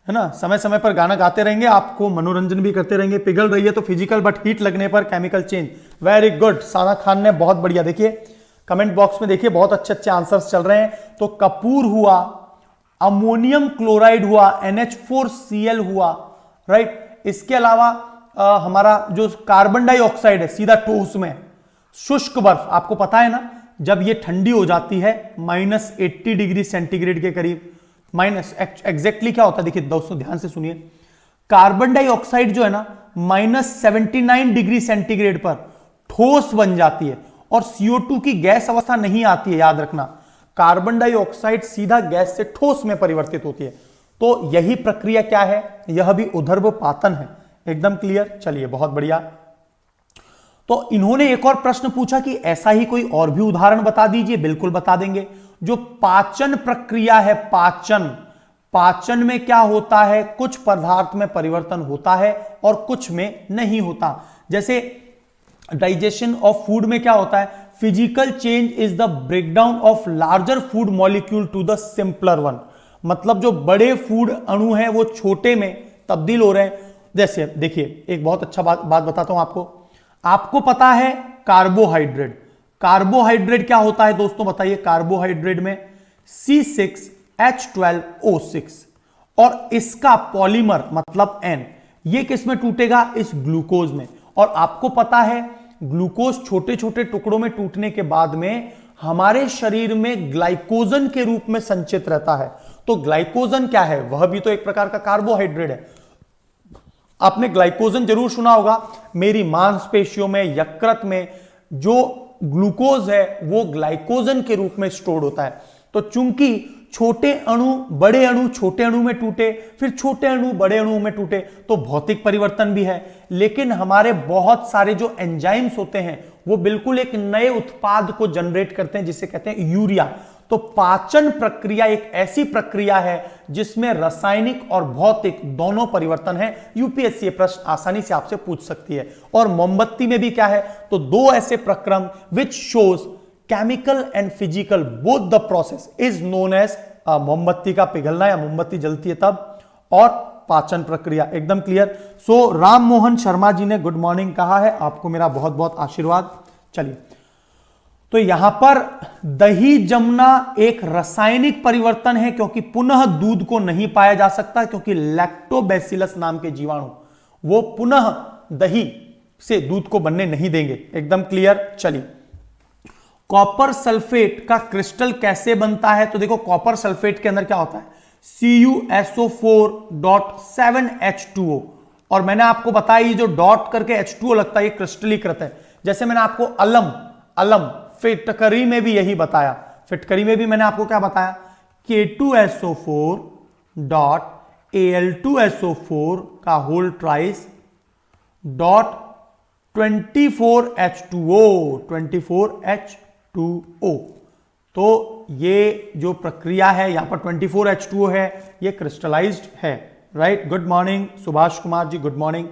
ना। समय समय पर गाना गाते रहेंगे, आपको मनोरंजन भी करते रहेंगे। पिघल रही है तो फिजिकल बट हीट लगने पर केमिकल चेंज। वेरी गुड, साना खान ने बहुत बढ़िया। देखिए कमेंट बॉक्स में देखिए बहुत अच्छे अच्छे आंसर्स चल रहे हैं। तो कपूर हुआ, अमोनियम क्लोराइड हुआ, NH4Cl हुआ, राइट। इसके अलावा हमारा जो कार्बन डाइऑक्साइड है सीधा ठोस में, शुष्क बर्फ, आपको पता है ना जब ये ठंडी हो जाती है -80 डिग्री सेंटीग्रेड के करीब, माइनस एग्जैक्टली क्या होता है, देखिए दोस्तों ध्यान से सुनिए, कार्बन डाइऑक्साइड जो है ना -79 डिग्री सेंटीग्रेड पर ठोस बन जाती है और CO2 की गैस अवस्था नहीं आती है। याद रखना, कार्बन डाइऑक्साइड सीधा गैस से ठोस में परिवर्तित होती है। तो यही प्रक्रिया क्या है, यह भी ऊर्ध्वपातन है। एकदम क्लियर, चलिए बहुत बढ़िया। तो इन्होंने एक और प्रश्न पूछा कि ऐसा ही कोई और भी उदाहरण बता दीजिए। बिल्कुल बता देंगे। जो पाचन प्रक्रिया है, पाचन में क्या होता है, कुछ पदार्थ में परिवर्तन होता है और कुछ में नहीं होता। जैसे डाइजेशन ऑफ फूड में क्या होता है, physical change is the breakdown of larger food molecule to the simpler one. मतलब जो बड़े फूड अणु हैं वो छोटे में तब्दील हो रहे हैं। जैसे देखिए एक बहुत अच्छा बात बताता हूं आपको पता है कार्बोहाइड्रेट क्या होता है दोस्तों, बताइए। कार्बोहाइड्रेट में C6H12O6 और इसका पॉलीमर मतलब N, ये किस में टूटेगा, इस ग्लूकोज में। और आपको पता है ग्लूकोज छोटे छोटे टुकड़ों में टूटने के बाद में हमारे शरीर में ग्लाइकोजन के रूप में संचित रहता है। तो ग्लाइकोजन क्या है? वह भी तो एक प्रकार का कार्बोहाइड्रेट है। आपने ग्लाइकोजन जरूर सुना होगा। मेरी मांसपेशियों में, यकृत में जो ग्लूकोज है वो ग्लाइकोजन के रूप में स्टोर्ड होता है। तो चूंकि छोटे अणु बड़े अणु छोटे अणु में टूटे, फिर छोटे अणु बड़े अणु में टूटे, तो भौतिक परिवर्तन भी है। लेकिन हमारे बहुत सारे जो एंजाइम्स होते हैं वो बिल्कुल एक नए उत्पाद को जनरेट करते हैं जिसे कहते हैं यूरिया। तो पाचन प्रक्रिया एक ऐसी प्रक्रिया है जिसमें रासायनिक और भौतिक दोनों परिवर्तन है। यूपीएससी प्रश्न आसानी से आपसे पूछ सकती है। और मोमबत्ती में भी क्या है? तो दो ऐसे प्रक्रम which shows chemical and physical both the process is known as मोमबत्ती का पिघलना या मोमबत्ती जलती है तब, और पाचन प्रक्रिया। एकदम क्लियर। सो राम मोहन शर्मा जी ने गुड मॉर्निंग कहा है, आपको मेरा बहुत बहुत आशीर्वाद। चलिए, तो यहां पर दही जमना एक रासायनिक परिवर्तन है क्योंकि पुनः दूध को नहीं पाया जा सकता, क्योंकि लैक्टोबैसिलस नाम के जीवाणु वो पुनः दही से दूध को बनने नहीं देंगे। एकदम क्लियर। चलिए, कॉपर सल्फेट का क्रिस्टल कैसे बनता है? तो देखो, कॉपर सल्फेट के अंदर क्या होता है? CuSO4.7H2O। और मैंने आपको बताया ये जो डॉट करके H2O लगता है ये क्रिस्टलीकृत है। जैसे मैंने आपको अलम फिटकरी में भी यही बताया। फिटकरी में भी मैंने आपको क्या बताया? K2SO4.Al2SO4 का होल ट्राइस डॉट 24H2O। तो ये जो प्रक्रिया है यहां पर 24H2O है, ये क्रिस्टलाइज्ड है। Right. Good morning Subhash Kumar ji, good morning.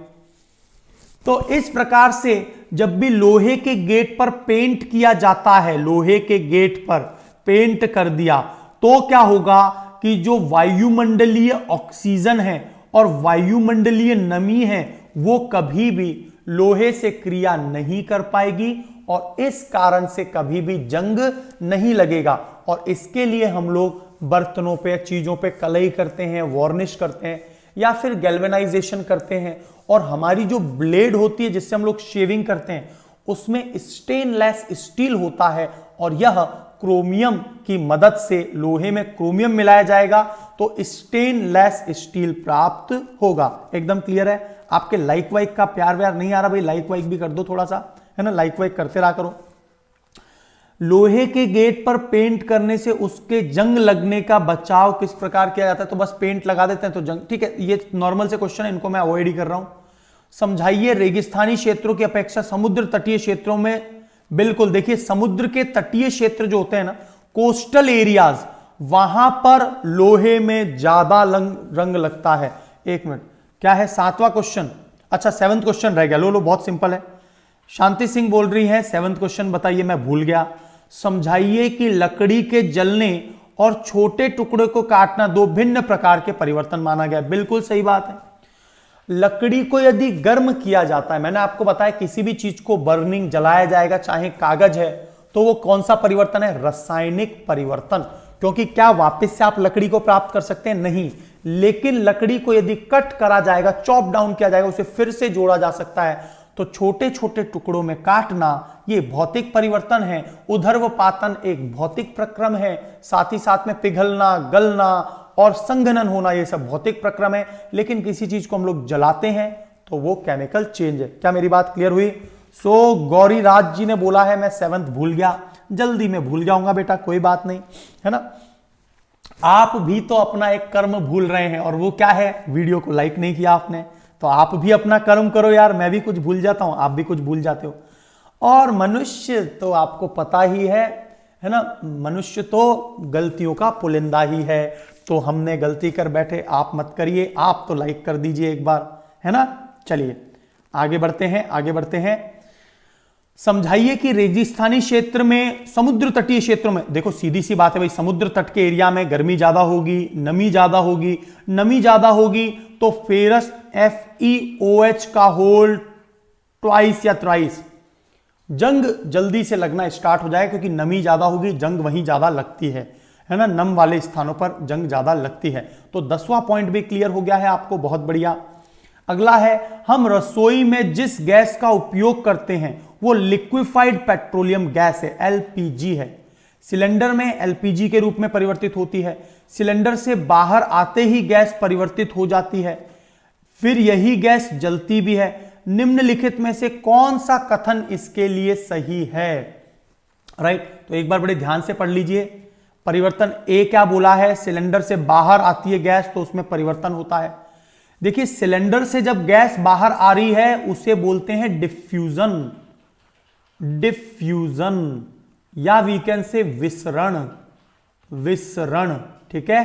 तो इस प्रकार से जब भी लोहे के गेट पर पेंट किया जाता है, लोहे के गेट पर पेंट कर दिया, तो क्या होगा कि जो वायुमंडलीय ऑक्सीजन है और वायुमंडलीय नमी है वो कभी भी लोहे से क्रिया नहीं कर पाएगी और इस कारण से कभी भी जंग नहीं लगेगा। और इसके लिए हम लोग बर्तनों पे, चीजों पे कलई करते हैं, वार्निश करते हैं या फिर गैल्वेनाइजेशन करते हैं। और हमारी जो ब्लेड होती है जिससे हम लोग शेविंग करते हैं उसमें स्टेनलेस स्टील होता है और यह क्रोमियम की मदद से, लोहे में क्रोमियम मिलाया जाएगा तो स्टेनलेस स्टील प्राप्त होगा। एकदम क्लियर है। आपके लाइक वाइक का प्यार व्यार नहीं आ रहा भाई, लाइक वाइक भी कर दो थोड़ा सा, है ना, लाइक वाइक करते रहा करो। लोहे के गेट पर पेंट करने से उसके जंग लगने का बचाव किस प्रकार किया जाता है? तो बस पेंट लगा देते हैं तो जंग, ठीक है, ये नॉर्मल से क्वेश्चन है, इनको मैं अवॉइड ही कर रहा हूं। समझाइए, रेगिस्तानी क्षेत्रों की अपेक्षा समुद्र तटीय क्षेत्रों में, बिल्कुल देखिए समुद्र के तटीय क्षेत्र जो होते हैं ना, कोस्टल एरियाज, वहां पर लोहे में ज्यादा रंग लगता है। एक मिनट, क्या है 7वां क्वेश्चन? अच्छा 7th क्वेश्चन रह गया। लो बहुत सिंपल है। शांति सिंह बोल रही है 7th क्वेश्चन बताइए, मैं भूल गया। समझाइए कि लकड़ी के जलने और छोटे टुकड़े को काटना दो भिन्न प्रकार के परिवर्तन माना गया। बिल्कुल सही बात है। लकड़ी को यदि गर्म किया जाता है, मैंने आपको बताया किसी भी चीज को बर्निंग जलाया जाएगा, चाहे कागज है, तो वो कौन सा परिवर्तन है? रासायनिक परिवर्तन। क्योंकि क्या वापस से आप लकड़ी को प्राप्त कर सकते हैं? नहीं। लेकिन लकड़ी को यदि कट करा जाएगा, चॉप डाउन किया जाएगा, उसे फिर से जोड़ा जा सकता है। तो छोटे छोटे टुकड़ों में काटना ये भौतिक परिवर्तन है। उधर्वपातन एक भौतिक प्रक्रम है। साथ ही साथ में पिघलना, गलना और संघनन होना ये सब भौतिक प्रक्रम है। लेकिन किसी चीज को हम लोग जलाते हैं तो वो केमिकल चेंज है। क्या मेरी बात क्लियर हुई? सो गौरी राज जी ने बोला है मैं 7th भूल गया। जल्दी में भूल जाऊंगा बेटा, कोई बात नहीं, है ना। आप भी तो अपना एक कर्म भूल रहे हैं और वो क्या है? वीडियो को लाइक नहीं किया आपने। तो आप भी अपना कर्म करो यार, मैं भी कुछ भूल जाता हूं, आप भी कुछ भूल जाते हो। और मनुष्य तो आपको पता ही है ना, मनुष्य तो गलतियों का पुलिंदा ही है। तो हमने गलती कर बैठे, आप मत करिए, आप तो लाइक कर दीजिए एक बार, है ना। चलिए आगे बढ़ते हैं, आगे बढ़ते हैं। समझाइए कि रेगिस्तानी क्षेत्र में, समुद्र तटीय क्षेत्रों में, देखो सीधी सी बात है भाई, समुद्र तट के एरिया में गर्मी ज्यादा होगी, नमी ज्यादा होगी, नमी ज्यादा होगी तो फेरस FeOH का होल ट्वाइस या थ्राइस, जंग जल्दी से लगना स्टार्ट हो जाएगा क्योंकि नमी ज्यादा होगी, जंग वहीं ज्यादा लगती है ना, नम वाले स्थानों पर जंग ज्यादा लगती है। तो 10वां पॉइंट भी क्लियर हो गया है आपको, बहुत बढ़िया। अगला है, हम रसोई में जिस गैस का उपयोग करते हैं वो लिक्विफाइड पेट्रोलियम गैस है, एलपीजी है। सिलेंडर में एलपीजी के रूप में परिवर्तित होती है। सिलेंडर से बाहर आते ही गैस परिवर्तित हो जाती है, फिर यही गैस जलती भी है। निम्नलिखित में से कौन सा कथन इसके लिए सही है? राइट, तो एक बार बड़े ध्यान से पढ़ लीजिए। परिवर्तन ए क्या बोला है? सिलेंडर से बाहर आती है गैस तो उसमें परिवर्तन होता है। देखिए, सिलेंडर से जब गैस बाहर आ रही है उसे बोलते हैं डिफ्यूजन, डिफ्यूजन या वी कैन से विसरण, विसरण, ठीक है।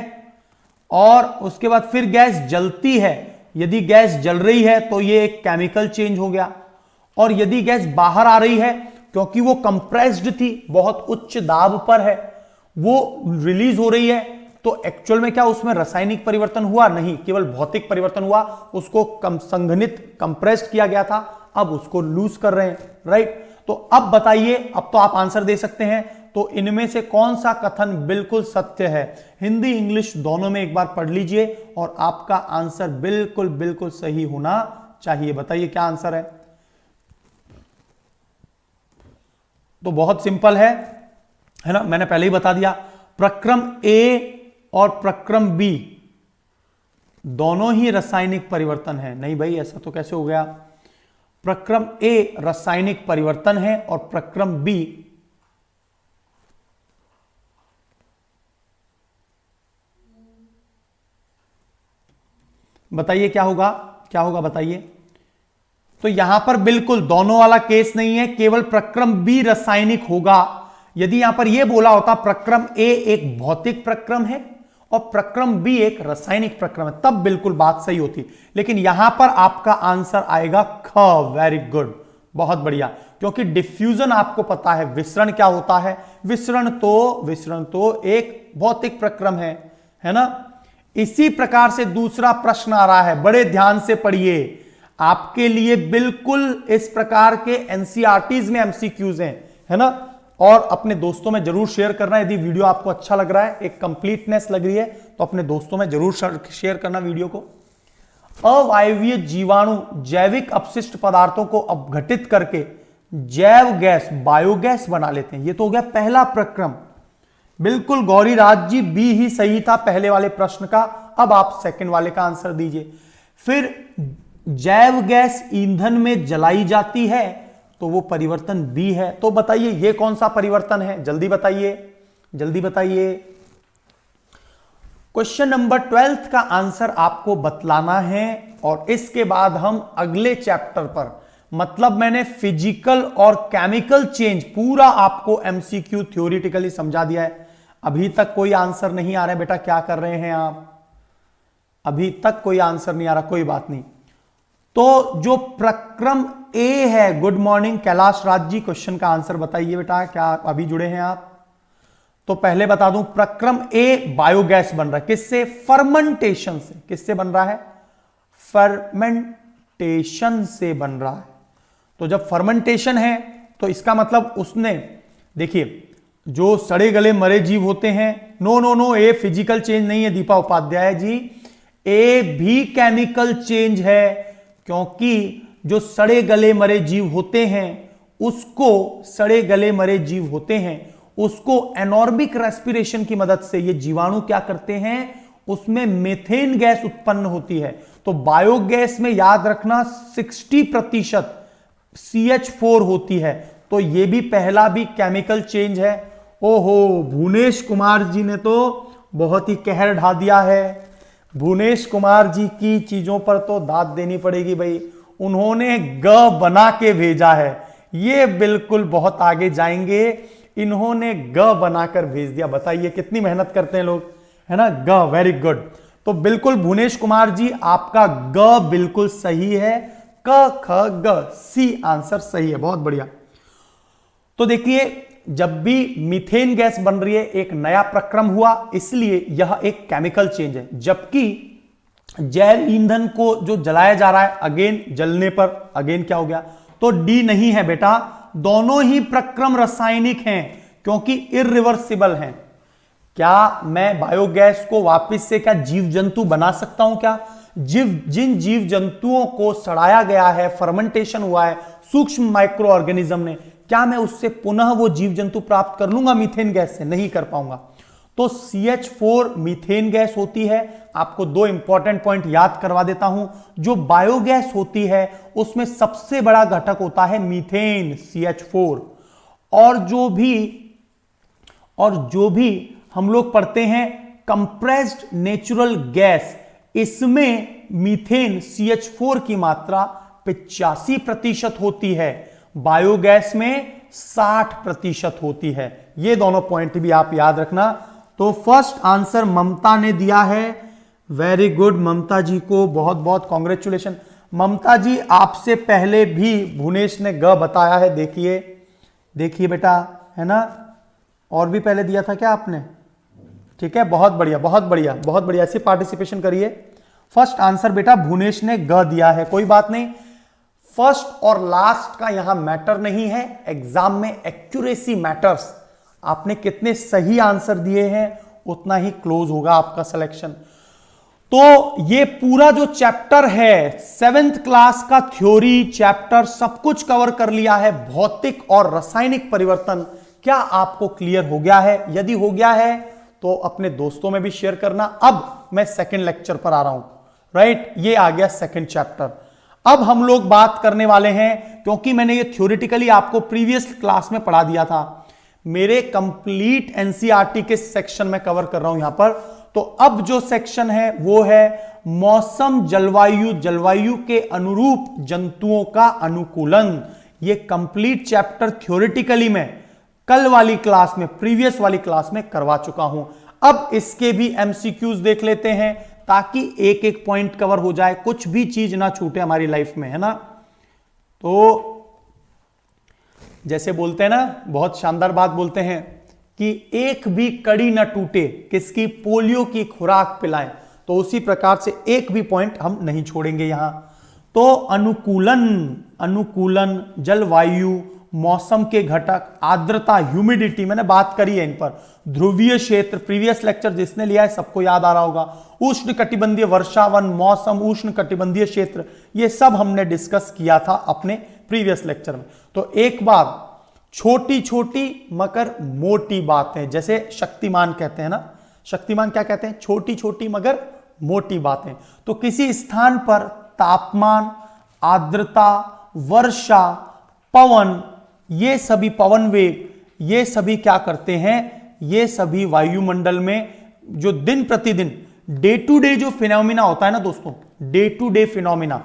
और उसके बाद फिर गैस जलती है। यदि गैस जल रही है तो ये एक केमिकल चेंज हो गया, और यदि गैस बाहर आ रही है क्योंकि वो कंप्रेस्ड थी, बहुत उच्च दाब पर है, वो रिलीज हो रही है, तो एक्चुअल में क्या उसमें रासायनिक परिवर्तन हुआ? नहीं, केवल भौतिक परिवर्तन हुआ। उसको संघनित, कंप्रेस्ड किया गया था, अब उसको लूज कर रहे हैं। राइट, तो अब बताइए, अब तो आप आंसर दे सकते हैं, तो इनमें से कौन सा कथन बिल्कुल सत्य है? हिंदी इंग्लिश दोनों में एक बार पढ़ लीजिए और आपका आंसर बिल्कुल बिल्कुल सही होना चाहिए। बताइए क्या आंसर है? तो बहुत सिंपल है ना, मैंने पहले ही बता दिया। प्रक्रम ए और प्रक्रम बी दोनों ही रासायनिक परिवर्तन है। नहीं भाई, ऐसा तो कैसे हो गया? प्रक्रम ए रासायनिक परिवर्तन है और प्रक्रम बी बताइए क्या होगा? क्या होगा बताइए? तो यहां पर बिल्कुल दोनों वाला केस नहीं है, केवल प्रक्रम बी रासायनिक होगा। यदि यहां पर यह बोला होता प्रक्रम ए एक भौतिक प्रक्रम है और प्रक्रम बी एक रासायनिक प्रक्रम है, तब बिल्कुल बात सही होती। लेकिन यहां पर आपका आंसर आएगा ख। वेरी गुड, बहुत बढ़िया, क्योंकि डिफ्यूजन आपको पता है। विसरण क्या होता है? विसरण तो एक भौतिक प्रक्रम है ना। इसी प्रकार से दूसरा प्रश्न आ रहा है, बड़े ध्यान से पढ़िए, आपके लिए बिल्कुल इस प्रकार के एनसीईआरटीज में एमसीक्यूज हैं, है ना। और अपने दोस्तों में जरूर शेयर करना। यदि वीडियो आपको अच्छा लग रहा है, एक कंप्लीटनेस लग रही है, तो अपने दोस्तों में जरूर शेयर करना वीडियो को। अवायवीय जीवाणु जैविक अपशिष्ट पदार्थों को अपघटित करके जैव गैस, बायोगैस बना लेते हैं। ये तो हो गया पहला प्रक्रम। बिल्कुल गौरीराज जी, बी ही सही था पहले वाले प्रश्न का। अब आप सेकंड वाले का आंसर दीजिए। फिर जैव गैस ईंधन में जलाई जाती है तो वो परिवर्तन बी है। तो बताइए ये कौन सा परिवर्तन है? जल्दी बताइए, जल्दी बताइए। क्वेश्चन नंबर 12 का आंसर आपको बतलाना है और इसके बाद हम अगले चैप्टर पर, मतलब मैंने फिजिकल और केमिकल चेंज पूरा आपको एमसीक्यू थ्योरेटिकली समझा दिया है। अभी तक कोई आंसर नहीं आ रहा है बेटा, क्या कर रहे हैं आप? अभी तक कोई आंसर नहीं आ रहा, कोई बात नहीं। तो जो प्रक्रम ए है, good morning Kailash Raj ji, question का आंसर बताइए बेटा, क्या अभी जुड़े हैं आप? तो पहले बता दूं, प्रक्रम ए बायोगैस बन रहा है किससे? फर्मेंटेशन से। किससे बन रहा है? फर्मेंटेशन से बन रहा है। तो जब फर्मेंटेशन है तो इसका मतलब उसने, देखिए जो सड़े गले मरे जीव होते हैं, नो ए फिजिकल चेंज नहीं है दीपा उपाध्याय जी, ए भी केमिकल चेंज है, क्योंकि जो सड़े गले मरे जीव होते हैं उसको, सड़े गले मरे जीव होते हैं उसको एनॉर्बिक रेस्पिरेशन की मदद से ये जीवाणु क्या करते हैं, उसमें मीथेन गैस उत्पन्न होती है। तो बायोगैस में याद रखना 60% CH4 होती है। तो ये भी पहला भी केमिकल चेंज है। ओहो, भुवनेश कुमार जी ने तो बहुत ही कहर ढा दिया है। भुवनेश कुमार जी की चीजों पर तो दाद देनी पड़ेगी भाई, उन्होंने ग बना के भेजा है। ये बिल्कुल बहुत आगे जाएंगे, इन्होंने ग बनाकर भेज दिया। बताइए कितनी मेहनत करते हैं लोग, है ना। ग, वेरी गुड। तो बिल्कुल भुवनेश कुमार जी आपका ग बिल्कुल सही है। क ख ग सी आंसर सही है, बहुत बढ़िया। तो देखिए, जब भी मीथेन गैस बन रही है एक नया प्रक्रम हुआ, इसलिए यह एक केमिकल चेंज है। जबकि जैव ईंधन को जो जलाया जा रहा है, अगेन जलने पर अगेन क्या हो गया? तो डी नहीं है बेटा, दोनों ही प्रक्रम रासायनिक हैं क्योंकि इरिवर्सिबल हैं। क्या मैं बायोगैस को वापस से क्या जीव जंतु बना सकता हूं क्या? जिन जीव जंतुओं को सड़ाया गया है, फर्मेंटेशन हुआ है सूक्ष्म माइक्रो ऑर्गेनिज्म ने, क्या मैं उससे पुनः वो जीव जंतु प्राप्त कर लूंगा मीथेन गैस से? नहीं कर पाऊंगा। तो CH4 मीथेन गैस होती है। आपको दो इंपॉर्टेंट पॉइंट याद करवा देता हूं। जो बायोगैस होती है उसमें सबसे बड़ा घटक होता है मीथेन, CH4। और जो भी हम लोग पढ़ते हैं कंप्रेस्ड नेचुरल गैस, इसमें मीथेन CH4 की मात्रा 85% होती है, बायोगैस में 60% होती है। ये दोनों पॉइंट भी आप याद रखना। तो फर्स्ट आंसर ममता ने दिया है। वेरी गुड, ममता जी को बहुत बहुत कॉन्ग्रेचुलेशन। ममता जी, आपसे पहले भी भुवनेश ने ग बताया है। देखिए बेटा, है ना? और भी पहले दिया था क्या आपने? ठीक है, बहुत बढ़िया बहुत बढ़िया बहुत बढ़िया। ऐसे पार्टिसिपेशन करिए। फर्स्ट आंसर बेटा भुवनेश ने ग दिया है, कोई बात नहीं। फर्स्ट और लास्ट का यहां मैटर नहीं है, एग्जाम में एक्यूरेसी मैटर्स। आपने कितने सही आंसर दिए हैं उतना ही क्लोज होगा आपका सिलेक्शन। तो ये पूरा जो चैप्टर है 7th क्लास का थ्योरी चैप्टर सब कुछ कवर कर लिया है। भौतिक और रासायनिक परिवर्तन क्या आपको क्लियर हो गया है? यदि हो गया है तो अपने दोस्तों में भी शेयर करना। अब मैं सेकंड लेक्चर पर आ रहा हूं, राइट? ये आ गया सेकंड चैप्टर। अब हम लोग बात करने वाले हैं, क्योंकि मैंने ये थ्योरेटिकली आपको प्रीवियस क्लास में पढ़ा दिया था, मेरे कंप्लीट एनसीईआरटी के सेक्शन में कवर कर रहा हूं यहां पर। तो अब जो सेक्शन है वो है मौसम जलवायु के अनुरूप जंतुओं का अनुकूलन। ये कंप्लीट चैप्टर थ्योरेटिकली में कल वाली क्लास में, प्रीवियस वाली क्लास में करवा चुका हूं। अब इसके भी एमसीक्यूज देख लेते हैं ताकि एक एक पॉइंट कवर हो जाए, कुछ भी चीज ना छूटे हमारी लाइफ में, है ना? तो जैसे बोलते हैं ना, बहुत शानदार बात बोलते हैं कि एक भी कड़ी ना टूटे, किसकी? पोलियो की खुराक पिलाएं। तो उसी प्रकार से एक भी पॉइंट हम नहीं छोड़ेंगे यहां। तो अनुकूलन, जलवायु, मौसम के घटक, आर्द्रता, ह्यूमिडिटी, मैंने बात करी है इन पर। ध्रुवीय क्षेत्र, प्रीवियस लेक्चर जिसने लिया है सबको याद आ रहा होगा। उष्ण कटिबंधीय वर्षावन मौसम, उष्ण कटिबंधीय क्षेत्र, ये सब हमने डिस्कस किया था अपने प्रीवियस लेक्चर में। तो एक बार छोटी छोटी मगर मोटी बातें, जैसे शक्तिमान कहते हैं ना, शक्तिमान क्या कहते हैं? छोटी छोटी मगर मोटी बातें। तो किसी स्थान पर तापमान, आर्द्रता, वर्षा, पवन, ये सभी पवन वेग, ये सभी क्या करते हैं? ये सभी वायुमंडल में जो दिन प्रतिदिन डे टू डे जो फिनोमिना होता है ना दोस्तों, डे टू डे फिनोमिना,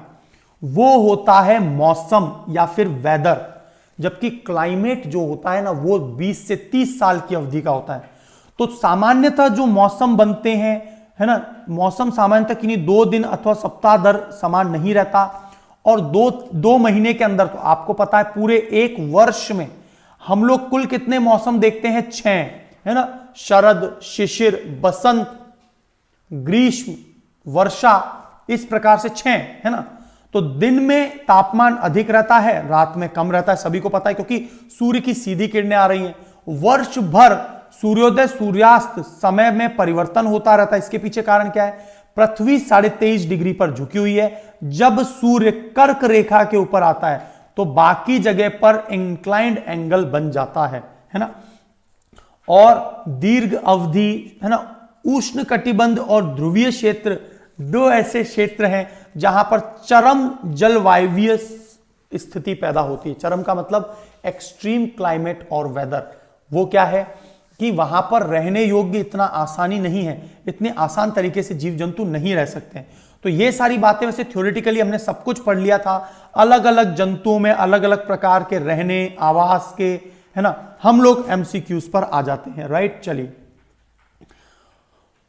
वो होता है मौसम या फिर वेदर। जबकि क्लाइमेट जो होता है ना वो 20 से 30 साल की अवधि का होता है। तो सामान्यतः जो मौसम बनते हैं, है ना, मौसम सामान्यतः किन्हीं 2 दिन अथवा सप्ताह दर समान नहीं रहता। और दो महीने के अंदर, तो आपको पता है पूरे एक वर्ष में हम लोग कुल कितने मौसम देखते हैं? 6, है ना? शरद, शिशिर, बसंत, ग्रीष्म, वर्षा, इस प्रकार से 6, है ना? तो दिन में तापमान अधिक रहता है, रात में कम रहता है, सभी को पता है, क्योंकि सूर्य की सीधी किरणें आ रही हैं। वर्ष भर सूर्योदय सूर्यास्त समय में परिवर्तन होता रहता है। इसके पीछे कारण क्या है? पृथ्वी 23.5 डिग्री पर झुकी हुई है। जब सूर्य कर्क रेखा के ऊपर आता है तो बाकी जगह पर इंक्लाइंड एंगल बन जाता है ना? और दीर्घ अवधि, है ना, उष्ण कटिबंध और ध्रुवीय क्षेत्र, दो ऐसे क्षेत्र हैं जहां पर चरम जलवायवीय स्थिति पैदा होती है। चरम का मतलब एक्सट्रीम क्लाइमेट और वेदर। वो क्या है कि वहां पर रहने योग्य इतना आसानी नहीं है, इतने आसान तरीके से जीव जंतु नहीं रह सकते हैं। तो ये सारी बातें वैसे थ्योरेटिकली हमने सब कुछ पढ़ लिया था। अलग अलग जंतुओं में अलग अलग प्रकार के रहने, आवास के, है ना, हम लोग एमसीक्यूज पर आ जाते हैं, राइट? चलिए,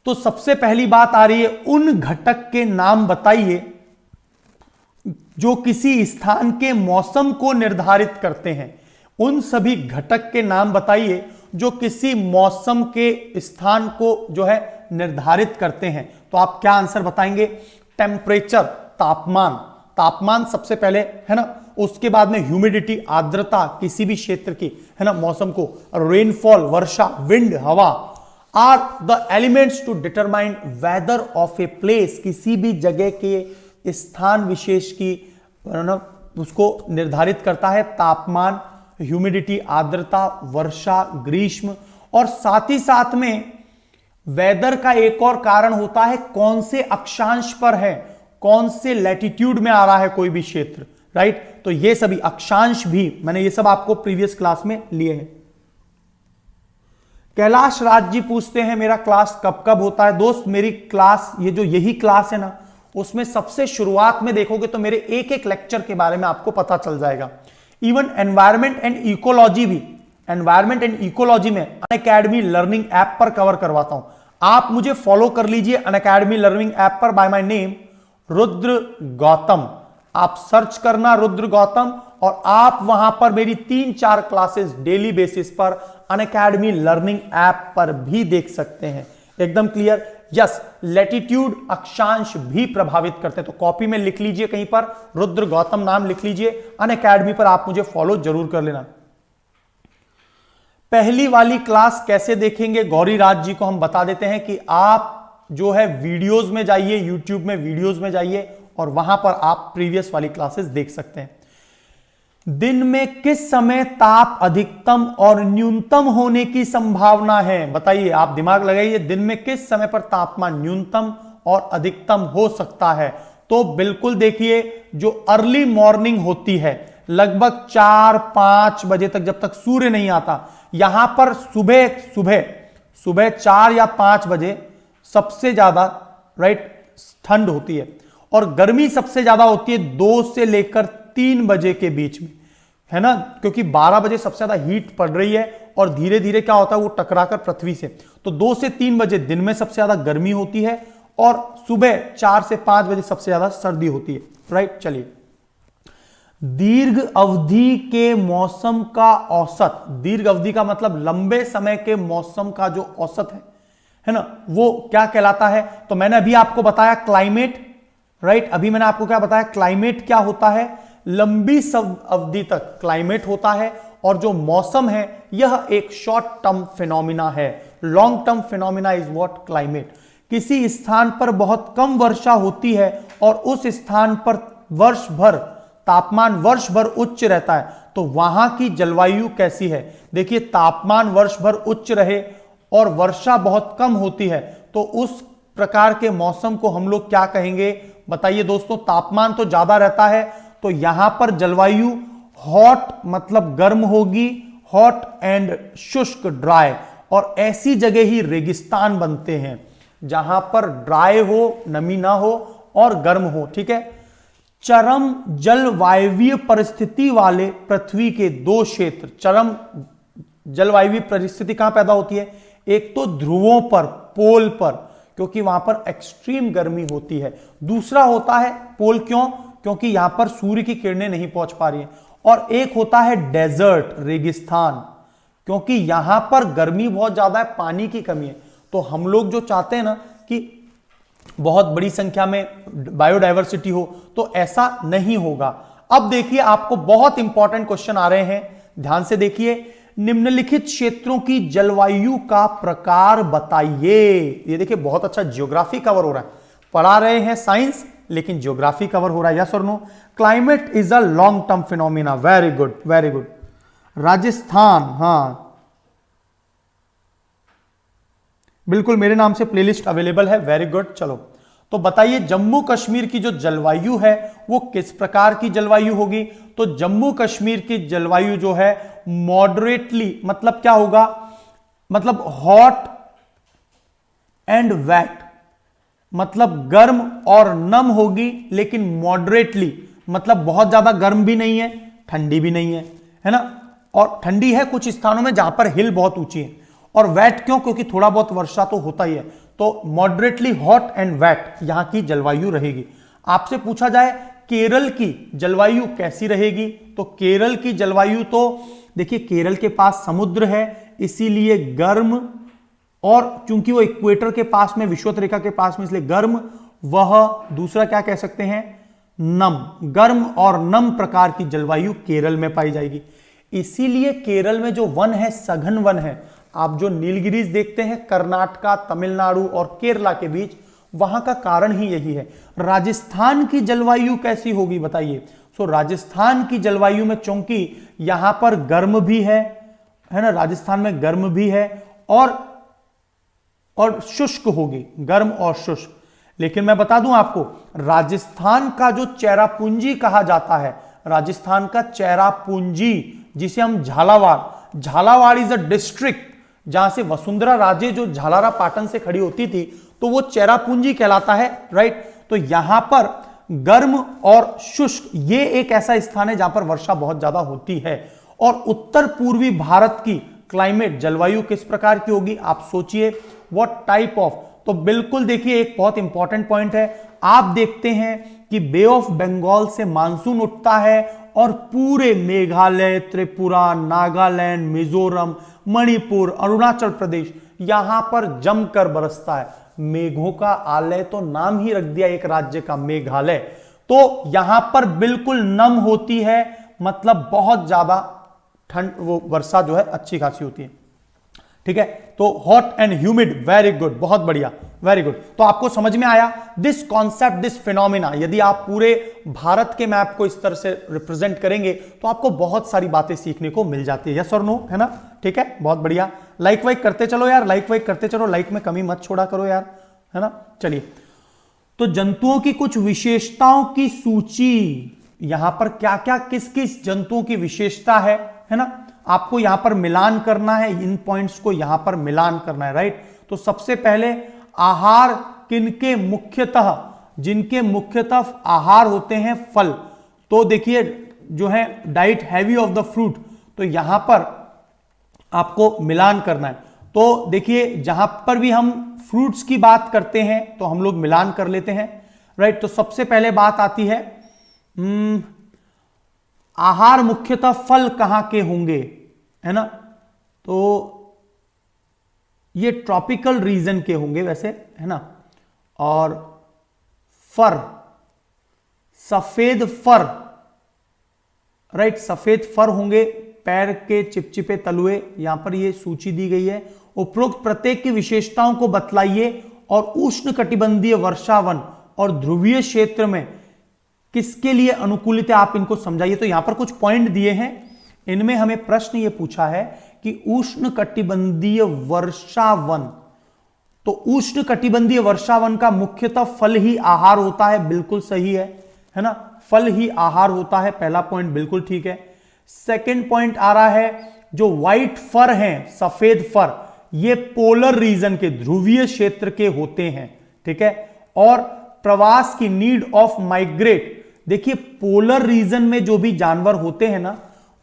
तो सबसे पहली बात आ रही है, उन घटक के नाम बताइए जो किसी स्थान के मौसम को निर्धारित करते हैं। उन सभी घटक के नाम बताइए जो किसी मौसम के स्थान को जो है निर्धारित करते हैं। तो आप क्या आंसर बताएंगे? टेम्परेचर, तापमान, तापमान सबसे पहले, है ना। उसके बाद में ह्यूमिडिटी, आर्द्रता किसी भी क्षेत्र की, है ना, मौसम को। रेनफॉल, वर्षा, विंड, हवा, are the elements to determine weather of a place, किसी भी जगह के स्थान विशेष की उसको निर्धारित करता है। तापमान, ह्यूमिडिटी, आर्द्रता, वर्षा, ग्रीष्म, और साथ ही साथ में वेदर का एक और कारण होता है कौन से अक्षांश पर है, कौन से लैटिट्यूड में आ रहा है कोई भी क्षेत्र, राइट। तो ये सभी अक्षांश भी मैंने ये सब आपको प्रीवियस क्लास में लिए हैं। कैलाश राज जी पूछते हैं मेरा क्लास कब कब होता है। दोस्त मेरी क्लास, ये जो यही क्लास है ना, उसमें सबसे शुरुआत में देखोगे तो मेरे एक एक लेक्चर के बारे में आपको पता चल जाएगा। इवन एनवायरमेंट एंड इकोलॉजी भी, एनवायरमेंट एंड इकोलॉजी में अनअकैडमी लर्निंग ऐप पर कवर करवाता हूं। आप मुझे फॉलो कर लीजिए अनअकैडमी लर्निंग ऐप पर by my name Rudra Gautam. आप सर्च करना रुद्र गौतम और आप वहां पर मेरी 3-4 क्लासेस डेली बेसिस पर अनअकैडमी लर्निंग ऐप पर भी देख सकते हैं। एकदम क्लियर। यस, लैटिट्यूड अक्षांश भी प्रभावित करते हैं। तो कॉपी में लिख लीजिए कहीं पर रुद्र गौतम नाम लिख लीजिए, अनअकैडमी पर आप मुझे फॉलो जरूर कर लेना। पहली वाली क्लास कैसे देखेंगे, गौरी राज जी को हम बता देते हैं कि आप जो है वीडियोस में जाइए, यूट्यूब में वीडियोस में जाइए और वहां पर आप प्रीवियस वाली क्लासेस देख सकते हैं। दिन में किस समय ताप अधिकतम और न्यूनतम होने की संभावना है, बताइए। आप दिमाग लगाइए, दिन में किस समय पर तापमान न्यूनतम और अधिकतम हो सकता है। तो बिल्कुल देखिए, जो अर्ली मॉर्निंग होती है लगभग 4-5 बजे तक, जब तक सूर्य नहीं आता, यहां पर सुबह 4 या 5 बजे सबसे ज्यादा राइट ठंड होती है और गर्मी सबसे ज्यादा होती है 2 से लेकर 3 बजे के बीच में, है ना, क्योंकि 12 बजे सबसे ज्यादा हीट पड़ रही है और धीरे धीरे क्या होता है वो टकराकर पृथ्वी से। तो 2 से 3 बजे दिन में सबसे ज्यादा गर्मी होती है और सुबह 4 से 5 बजे सबसे ज्यादा सर्दी होती है, राइट। चलिए, दीर्घ अवधि के मौसम का औसत, दीर्घ अवधि का मतलब लंबे समय के मौसम का जो औसत है ना, वो क्या कहलाता है। तो मैंने अभी आपको बताया क्लाइमेट, राइट। अभी मैंने आपको क्या बताया, क्लाइमेट क्या होता है, लंबी अवधि तक क्लाइमेट होता है और जो मौसम है यह एक शॉर्ट टर्म फिनोमिना है। Long term phenomena is what, climate. किसी स्थान पर बहुत कम वर्षा होती है और उस स्थान पर वर्ष भर तापमान वर्ष भर उच्च रहता है, तो वहां की जलवायु कैसी है। देखिए, तापमान वर्ष भर उच्च रहे और वर्षा बहुत कम होती है तो उस प्रकार के मौसम को हम लोग क्या कहेंगे, बताइए दोस्तों। तापमान तो ज्यादा रहता है तो यहां पर जलवायु हॉट मतलब गर्म होगी, हॉट एंड शुष्क ड्राई, और ऐसी जगह ही रेगिस्तान बनते हैं जहां पर ड्राई हो, नमी ना हो और गर्म हो, ठीक है। चरम जलवायवीय परिस्थिति वाले पृथ्वी के 2 क्षेत्र, चरम जलवायवीय परिस्थिति कहां पैदा होती है, एक तो ध्रुवों पर, पोल पर, क्योंकि वहां पर एक्सट्रीम गर्मी होती है। दूसरा होता है पोल, क्यों, क्योंकि यहां पर सूर्य की किरणें नहीं पहुंच पा रही हैं। और एक होता है डेजर्ट, रेगिस्तान, क्योंकि यहां पर गर्मी बहुत ज्यादा है, पानी की कमी है। तो हम लोग जो चाहते हैं ना कि बहुत बड़ी संख्या में बायोडायवर्सिटी हो, तो ऐसा नहीं होगा। अब देखिए, आपको बहुत इंपॉर्टेंट क्वेश्चन आ रहे हैं, ध्यान से देखिए। निम्नलिखित क्षेत्रों की जलवायु का प्रकार बताइए। ये देखिए, बहुत अच्छा ज्योग्राफी कवर हो रहा है। पढ़ा रहे हैं साइंस लेकिन ज्योग्राफी कवर हो रहा है, यस और no. Climate is a long term phenomena, very good very good. Rajasthan, हाँ बिल्कुल, मेरे नाम से प्लेलिस्ट अवेलेबल है, वेरी गुड। चलो, तो बताइए जम्मू कश्मीर की जो जलवायु है वो किस प्रकार की जलवायु होगी। तो जम्मू कश्मीर की जलवायु जो है मॉडरेटली, मतलब क्या होगा, मतलब हॉट एंड वेट, मतलब गर्म और नम होगी, लेकिन मॉडरेटली मतलब बहुत ज्यादा गर्म भी नहीं है, ठंडी भी नहीं है ना। और ठंडी है कुछ स्थानों में जहां पर हिल बहुत ऊंची है। और वेट क्यों, क्योंकि थोड़ा बहुत वर्षा तो होता ही है। तो मॉडरेटली हॉट एंड वेट यहां की जलवायु रहेगी। आपसे पूछा जाए केरल की जलवायु कैसी रहेगी, तो केरल की जलवायु तो देखिए, केरल के पास समुद्र है इसीलिए गर्म, और चूंकि वो इक्वेटर के पास में, विषुवत रेखा के पास में, इसलिए गर्म। वह दूसरा क्या कह सकते हैं, नम, गर्म और नम प्रकार की जलवायु केरल में पाई जाएगी। इसीलिए केरल में जो वन है सघन वन है। आप जो नीलगिरीज देखते हैं कर्नाटका, तमिलनाडु और केरला के बीच, वहां का कारण ही यही है। राजस्थान की जलवायु कैसी होगी बताइए। सो राजस्थान की जलवायु में चूंकि यहां पर गर्म भी है ना, राजस्थान में गर्म भी है और शुष्क होगी, गर्म और शुष्क। लेकिन मैं बता दूं आपको, राजस्थान का जो चेरापूंजी कहा जाता है, राजस्थान का चेरापूंजी, जिसे हम झालावाड़ इज अ डिस्ट्रिक्ट, जहां से वसुंधरा राजे जो झालारा पाटन से खड़ी होती थी, तो वो चेरापूंजी कहलाता है, राइट। तो यहां पर गर्म और शुष्क, ये एक ऐसा स्थान है जहां पर वर्षा बहुत ज्यादा होती है। और उत्तर पूर्वी भारत की क्लाइमेट, जलवायु किस प्रकार की होगी आप सोचिए, व्हाट टाइप ऑफ। तो बिल्कुल देखिए, एक बहुत इंपॉर्टेंट पॉइंट है, आप देखते हैं कि बे ऑफ बंगाल से मानसून उठता है और पूरे मेघालय, त्रिपुरा, नागालैंड, मिजोरम, मणिपुर, अरुणाचल प्रदेश, यहां पर जमकर बरसता है। मेघों का आलय, तो नाम ही रख दिया एक राज्य का, मेघालय। तो यहां पर बिल्कुल नम होती है, मतलब बहुत ज्यादा ठंड, वो वर्षा जो है अच्छी खासी होती है, ठीक है। तो hot and humid, very good, बहुत बढ़िया, वेरी गुड। तो आपको समझ में आया दिस कॉन्सेप्ट, दिस फिनोमिना। यदि आप पूरे भारत के मैप को इस तरह से रिप्रेजेंट करेंगे तो आपको बहुत सारी बातें सीखने को मिल जाती है, यस और नो, है ना, ठीक है, बहुत बढ़िया। लाइक वाइक करते चलो यार, लाइक वाइक करते चलो, लाइक में कमी मत छोड़ा करो यार, है ना। चलिए, तो जंतुओं की कुछ विशेषताओं की सूची, यहां पर क्या क्या किस किस जंतुओं की विशेषता है ना, आपको यहां पर मिलान करना है, इन पॉइंट्स को यहां पर मिलान करना है, राइट। तो सबसे पहले आहार किनके मुख्यतः, जिनके मुख्यतः आहार होते हैं फल, तो देखिए जो है diet heavy of the fruit, तो यहां पर आपको मिलान करना है। तो देखिए जहां पर भी हम फ्रूट्स की बात करते हैं तो हम लोग मिलान कर लेते हैं, राइट। तो सबसे पहले बात आती है आहार मुख्यतः फल कहां के होंगे, है ना, तो ये ट्रॉपिकल रीजन के होंगे वैसे, है ना। और फर, सफेद फर, राइट, सफेद फर होंगे, पैर के चिपचिपे तलुए, यहां पर ये सूची दी गई है। उपरोक्त प्रत्येक की विशेषताओं को बतलाइए और उष्णकटिबंधीय वर्षावन और ध्रुवीय क्षेत्र में किसके लिए अनुकूलित है, आप इनको समझाइए। तो यहां पर कुछ पॉइंट दिए हैं, इनमें हमें प्रश्न यह पूछा है कि उष्णकटिबंधीय वर्षावन, तो उष्णकटिबंधीय वर्षावन का मुख्यतः फल ही आहार होता है, बिल्कुल सही है ना, फल ही आहार होता है, पहला पॉइंट बिल्कुल ठीक है। सेकंड पॉइंट आ रहा है, जो व्हाइट फर हैं, सफेद फर, ये पोलर रीजन के, ध्रुवीय क्षेत्र के होते हैं, ठीक है। और प्रवास की, नीड ऑफ माइग्रेट, देखिए पोलर रीजन में जो भी जानवर होते हैं ना,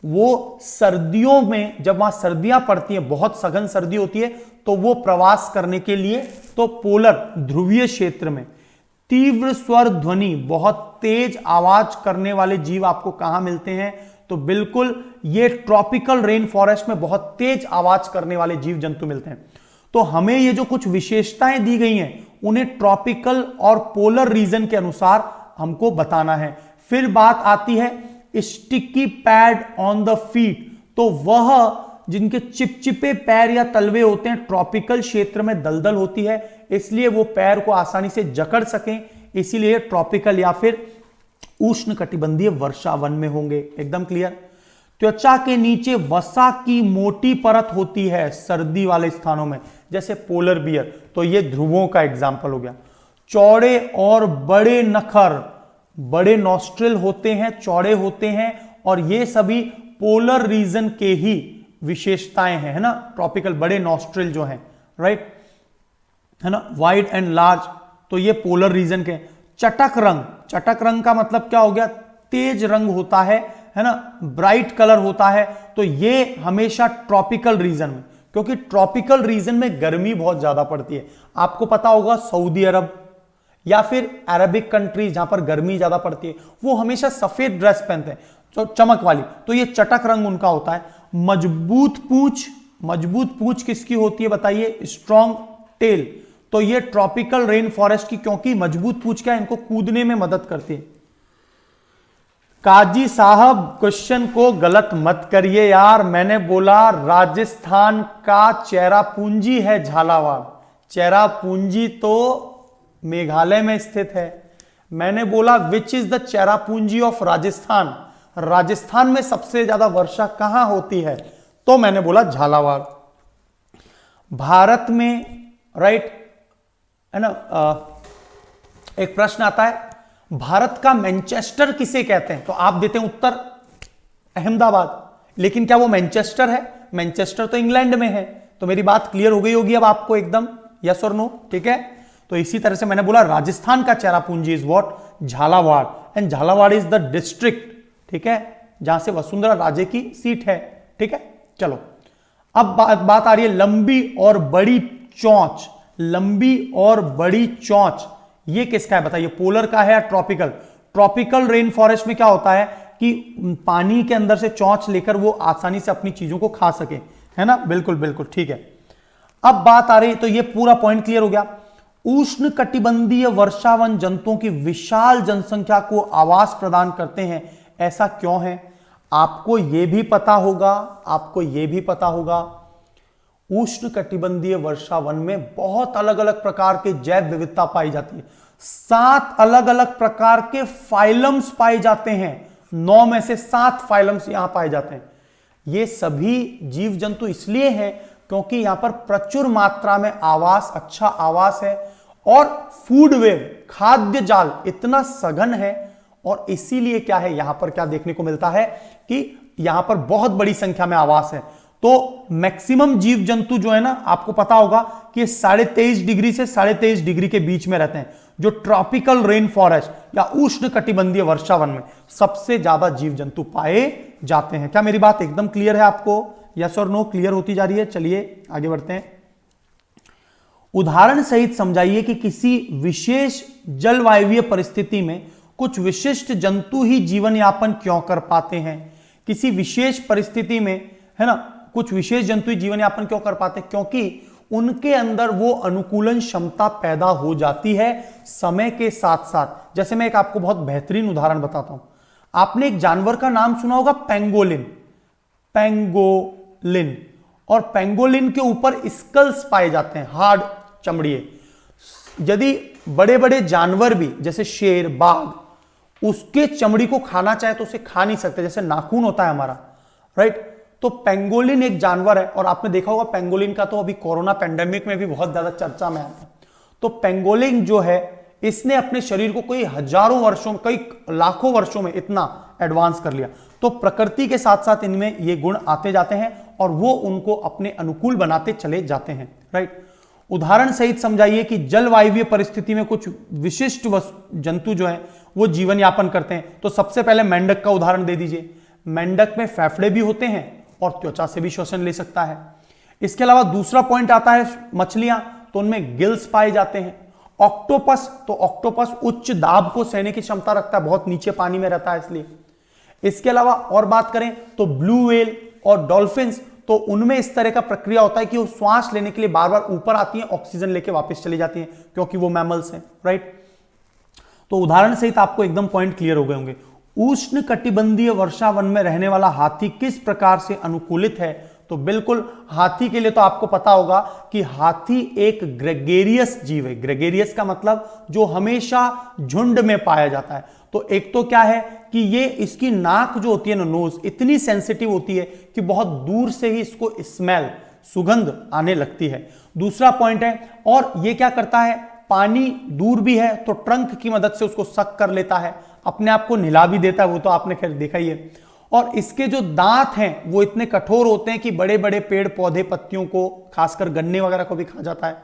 वो सर्दियों में, जब वहां सर्दियां पड़ती हैं, बहुत सघन सर्दी होती है, तो वो प्रवास करने के लिए, तो पोलर ध्रुवीय क्षेत्र में। तीव्र स्वर ध्वनि, बहुत तेज आवाज करने वाले जीव आपको कहां मिलते हैं, तो बिल्कुल ये ट्रॉपिकल रेन फॉरेस्ट में बहुत तेज आवाज करने वाले जीव जंतु मिलते हैं। तो हमें ये जो कुछ विशेषताएं दी गई हैं, उन्हें ट्रॉपिकल और पोलर रीजन के अनुसार हमको बताना है। फिर बात आती है sticky pad on the feet, तो वह जिनके चिपचिपे पैर या तलवे होते हैं, ट्रॉपिकल क्षेत्र में दलदल होती है, इसलिए वो पैर को आसानी से जकड़ सकें, इसीलिए ट्रॉपिकल या फिर उष्णकटिबंधीय वर्षावन में होंगे। एकदम क्लियर। त्वचा के नीचे वसा की मोटी परत होती है सर्दी वाले स्थानों में, जैसे पोलर बियर, तो ये ध्रुवों का एग्जाम्पल हो गया। चौड़े और बड़े नखर, बड़े नॉस्ट्रिल होते हैं, चौड़े होते हैं, और ये सभी पोलर रीजन के ही विशेषताएं हैं, है ना, ट्रॉपिकल बड़े नॉस्ट्रिल जो हैं, राइट, है ना। वाइड एंड लार्ज, तो ये पोलर रीजन के। चटक रंग, चटक रंग का मतलब क्या हो गया, तेज रंग होता है ना, ब्राइट कलर होता है, तो ये हमेशा ट्रॉपिकल रीजन में, क्योंकि ट्रॉपिकल रीजन में गर्मी बहुत ज्यादा पड़ती है। आपको पता होगा सऊदी अरब या फिर अरबिक कंट्रीज जहां पर गर्मी ज्यादा पड़ती है, वो हमेशा सफेद ड्रेस पहनते हैं, तो चमक वाली, तो ये चटक रंग उनका होता है। मजबूत पूंछ, मजबूत पूंछ किसकी होती है बताइए, स्ट्रॉन्ग टेल, तो ये ट्रॉपिकल रेन फॉरेस्ट की, क्योंकि मजबूत पूंछ क्या है, इनको कूदने में मदद करती है। काजी साहब क्वेश्चन को गलत मत करिए यार, मैंने बोला राजस्थान का चेरापूंजी है झालावाड़। चेरापूंजी तो मेघालय में स्थित है। मैंने बोला which is the Cherrapunji of Rajasthan, Rajasthan में सबसे ज्यादा वर्षा कहां होती है, तो मैंने बोला झालावाड़। भारत में राइट है ना, एक प्रश्न आता है भारत का मैनचेस्टर किसे कहते हैं, तो आप देते हैं उत्तर अहमदाबाद, लेकिन क्या वो मैनचेस्टर है? मैनचेस्टर तो इंग्लैंड में है। तो मेरी बात क्लियर हो गई होगी अब आपको एकदम, यस और नो, ठीक है। तो इसी तरह से मैंने बोला राजस्थान का Cherrapunji is what, Jhalawar, and Jhalawar is the district, ठीक है, जहां से वसुंधरा राजे की सीट है, ठीक है। चलो अब बात आ रही है लंबी और बड़ी चोंच। लंबी और बड़ी चोंच ये किसका है बताइए, पोलर का है या ट्रॉपिकल? ट्रॉपिकल रेन फॉरेस्ट में क्या होता है कि पानी के अंदर से चोंच लेकर वो आसानी से अपनी चीजों को खा सके, है ना, बिल्कुल बिल्कुल ठीक है। अब बात आ रही, तो ये पूरा पॉइंट क्लियर हो गया। उष्ण कटिबंधीय वर्षावन जंतुओं की विशाल जनसंख्या को आवास प्रदान करते हैं, ऐसा क्यों है? आपको यह भी पता होगा, आपको यह भी पता होगा उष्ण कटिबंधीय वर्षावन में बहुत अलग अलग प्रकार के जैव विविधता पाई जाती है। 7 अलग अलग प्रकार के फाइलम्स पाए जाते हैं, 9 में से 7 फाइलम्स यहां पाए जाते हैं। ये सभी जीव जंतु इसलिए हैं क्योंकि यहां पर प्रचुर मात्रा में आवास, अच्छा आवास है, और फूड वेव, खाद्य जाल इतना सघन है, और इसीलिए क्या है यहां पर क्या देखने को मिलता है कि यहां पर बहुत बड़ी संख्या में आवास है। तो मैक्सिमम जीव जंतु जो है ना, आपको पता होगा कि 23.5 डिग्री से 23.5 डिग्री के बीच में रहते हैं। जो ट्रॉपिकल रेन फॉरेस्ट या उष्ण कटिबंधीय वर्षावन में सबसे ज्यादा जीव जंतु पाए जाते हैं। क्या मेरी बात एकदम क्लियर है आपको? यस और नो क्लियर होती जा रही है? चलिए आगे बढ़ते हैं। उदाहरण सहित समझाइए कि किसी विशेष जलवायवीय परिस्थिति में कुछ विशिष्ट जंतु ही जीवन यापन क्यों कर पाते हैं। किसी विशेष परिस्थिति में, है ना, कुछ विशेष जंतु जीवन यापन क्यों कर पाते हैं? क्योंकि उनके अंदर वो अनुकूलन क्षमता पैदा हो जाती है समय के साथ साथ। जैसे मैं एक आपको बहुत बेहतरीन उदाहरण बताता हूं। आपने एक जानवर का नाम सुना होगा, पेंगोलिन। पेंगोलिन, और पेंगोलिन के ऊपर स्कल्स पाए जाते हैं, हार्ड चमड़िए। यदि बड़े बड़े जानवर भी, जैसे शेर, बाघ, उसके चमड़ी को खाना चाहे तो उसे खा नहीं सकते, जैसे नाखून होता है हमारा, राइट। तो पेंगोलिन एक जानवर है, और आपने देखा होगा पेंगोलिन का तो अभी कोरोना पेंडेमिक में भी बहुत ज्यादा चर्चा में आता है। तो पेंगोलिन जो है, इसने अपने शरीर को कई हजारों वर्षों, कई लाखों वर्षों में इतना एडवांस कर लिया। तो प्रकृति के साथ साथ इनमें ये गुण आते जाते हैं और वो उनको अपने अनुकूल बनाते चले जाते हैं, राइट। उदाहरण सहित समझाइए कि जलवायवीय परिस्थिति में कुछ विशिष्ट जंतु जो हैं वो जीवन यापन करते हैं। तो सबसे पहले मेंढक का उदाहरण दे दीजिए। मेंढक में फेफड़े भी होते हैं और त्वचा से भी श्वसन ले सकता है। इसके अलावा दूसरा पॉइंट आता है मछलियां, तो उनमें गिल्स पाए जाते हैं। ऑक्टोपस, तो ऑक्टोपस उच्च दाब को सहने की क्षमता रखता है, बहुत नीचे पानी में रहता है इसलिए। इसके अलावा और बात करें तो ब्लू व्हेल और डॉल्फिन्स, तो उनमें इस तरह का प्रक्रिया होता है कि वो श्वास लेने के लिए बार बार ऊपर आती हैं, ऑक्सीजन लेके वापस चली जाती हैं, क्योंकि वो मैमल्स हैं, राइट। तो उदाहरण सहित आपको एकदम पॉइंट क्लियर हो गए होंगे। उष्ण कटिबंधीय वर्षावन में रहने वाला हाथी किस प्रकार से अनुकूलित है? तो बिल्कुल हाथी के लिए तो आपको पता होगा कि हाथी एक ग्रेगेरियस जीव है। ग्रेगेरियस का मतलब जो हमेशा झुंड में पाया जाता है। तो एक तो क्या है कि ये, इसकी नाक जो होती है ना, नोज, इतनी सेंसिटिव होती है कि बहुत दूर से ही इसको स्मेल, सुगंध आने लगती है। दूसरा पॉइंट है, और ये क्या करता है, पानी दूर भी है तो ट्रंक की मदद से उसको सक कर लेता है, अपने आप को नहला भी देता है, वो तो आपने खैर देखा ही है। और इसके जो दांत हैं वो इतने कठोर होते हैं कि बड़े बड़े पेड़ पौधे पत्तियों को, खासकर गन्ने वगैरह को भी खा जाता है।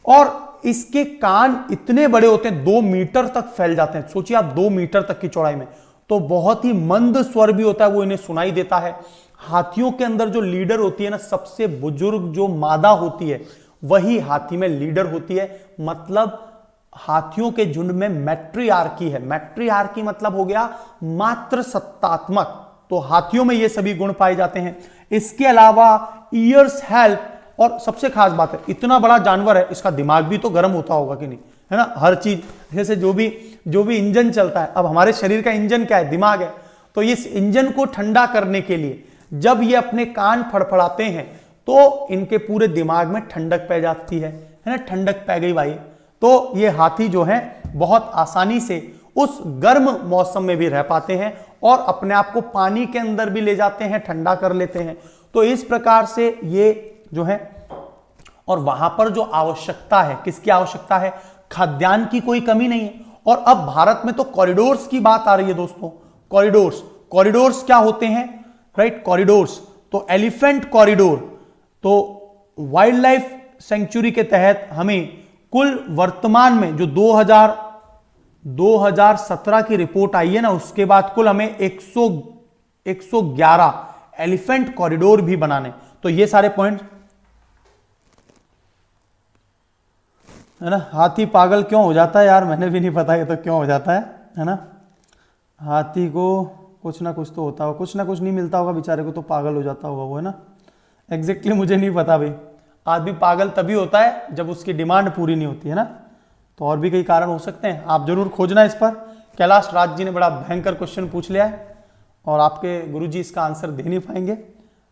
और इसके कान इतने बड़े होते हैं, 2 मीटर तक फैल जाते हैं। सोचिए आप, 2 मीटर तक की चौड़ाई में। तो बहुत ही मंद स्वर भी होता है, वो इन्हें सुनाई देता है। हाथियों के अंदर जो लीडर होती है ना, सबसे बुजुर्ग जो मादा होती है वही हाथी में लीडर होती है। मतलब हाथियों के झुंड में मैट्रियार्की है। मैट्रियार्की मतलब हो गया मात्र सत्तात्मक। तो हाथियों में ये सभी गुण पाए जाते हैं। इसके अलावा ईयर्स हेल्प, और सबसे खास बात है, इतना बड़ा जानवर है, इसका दिमाग भी तो गर्म होता होगा कि नहीं। है ना, हर चीज, जैसे जो भी इंजन चलता है, अब हमारे शरीर का इंजन क्या है, दिमाग है, तो इस इंजन को ठंडा करने के लिए जब ये अपने कान फड़फड़ाते हैं तो इनके पूरे दिमाग में ठंडक पै जाती है ना, ठंडक पै गई भाई। तो ये हाथी जो है बहुत आसानी से उस गर्म मौसम में भी रह पाते हैं और अपने आप को पानी के अंदर भी ले जाते हैं, ठंडा कर लेते हैं। तो इस प्रकार से ये जो है, और वहां पर जो आवश्यकता है, किसकी आवश्यकता है, खाद्यान्न की कोई कमी नहीं है। और अब भारत में तो कॉरिडोर्स की बात आ रही है दोस्तों, कॉरिडोर्स क्या होते हैं, राइट, कॉरिडोर्स, तो एलिफेंट कॉरिडोर, तो वाइल्ड लाइफ सेंचुरी के तहत हमें कुल वर्तमान में जो 2017 की रिपोर्ट आई है ना, उसके बाद कुल हमें 111 एलिफेंट कॉरिडोर भी बनाने। तो ये सारे पॉइंट है ना। हाथी पागल क्यों हो जाता है यार, मैंने भी नहीं पता ये तो क्यों हो जाता है ना। हाथी को कुछ ना कुछ तो होता होगा, कुछ ना कुछ नहीं मिलता होगा बेचारे को, तो पागल हो जाता होगा वो, है ना। एग्जैक्टली मुझे नहीं पता भाई। आदमी पागल तभी होता है जब उसकी डिमांड पूरी नहीं होती है ना। तो और भी कई कारण हो सकते हैं, आप जरूर खोजना इस पर। कैलाश राज जी ने बड़ा भयंकर क्वेश्चन पूछ लिया है और आपके गुरुजी इसका आंसर दे नहीं पाएंगे।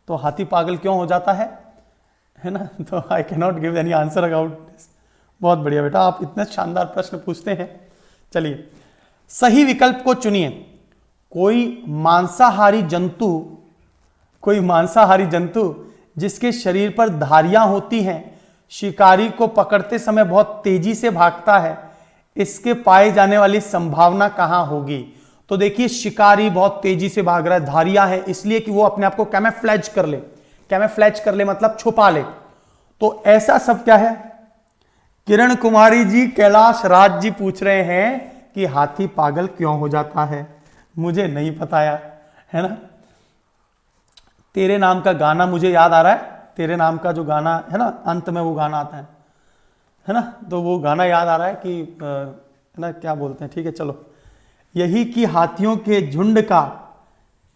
तो हाथी पागल क्यों हो जाता है ना, तो I can not give any answer about this. बहुत बढ़िया बेटा, आप इतने शानदार प्रश्न पूछते हैं। चलिए सही विकल्प को चुनिए। कोई मांसाहारी जंतु जिसके शरीर पर धारियां होती हैं, शिकारी को पकड़ते समय बहुत तेजी से भागता है, इसके पाए जाने वाली संभावना कहां होगी। तो देखिए शिकारी बहुत तेजी से भाग रहा है, धारियां हैं, इसलिए कि वो अपने आप को कैमोफ्लेज कर ले मतलब छुपा ले। तो ऐसा सब क्या है, किरण कुमारी जी, कैलाश राज जी पूछ रहे हैं कि हाथी पागल क्यों हो जाता है। मुझे नहीं पता यार, है ना। तेरे नाम का गाना मुझे याद आ रहा है, तेरे नाम का जो गाना है ना, अंत में वो गाना आता है ना, तो वो गाना याद आ रहा है कि है ना, क्या बोलते हैं, ठीक है चलो। यही कि हाथियों के झुंड का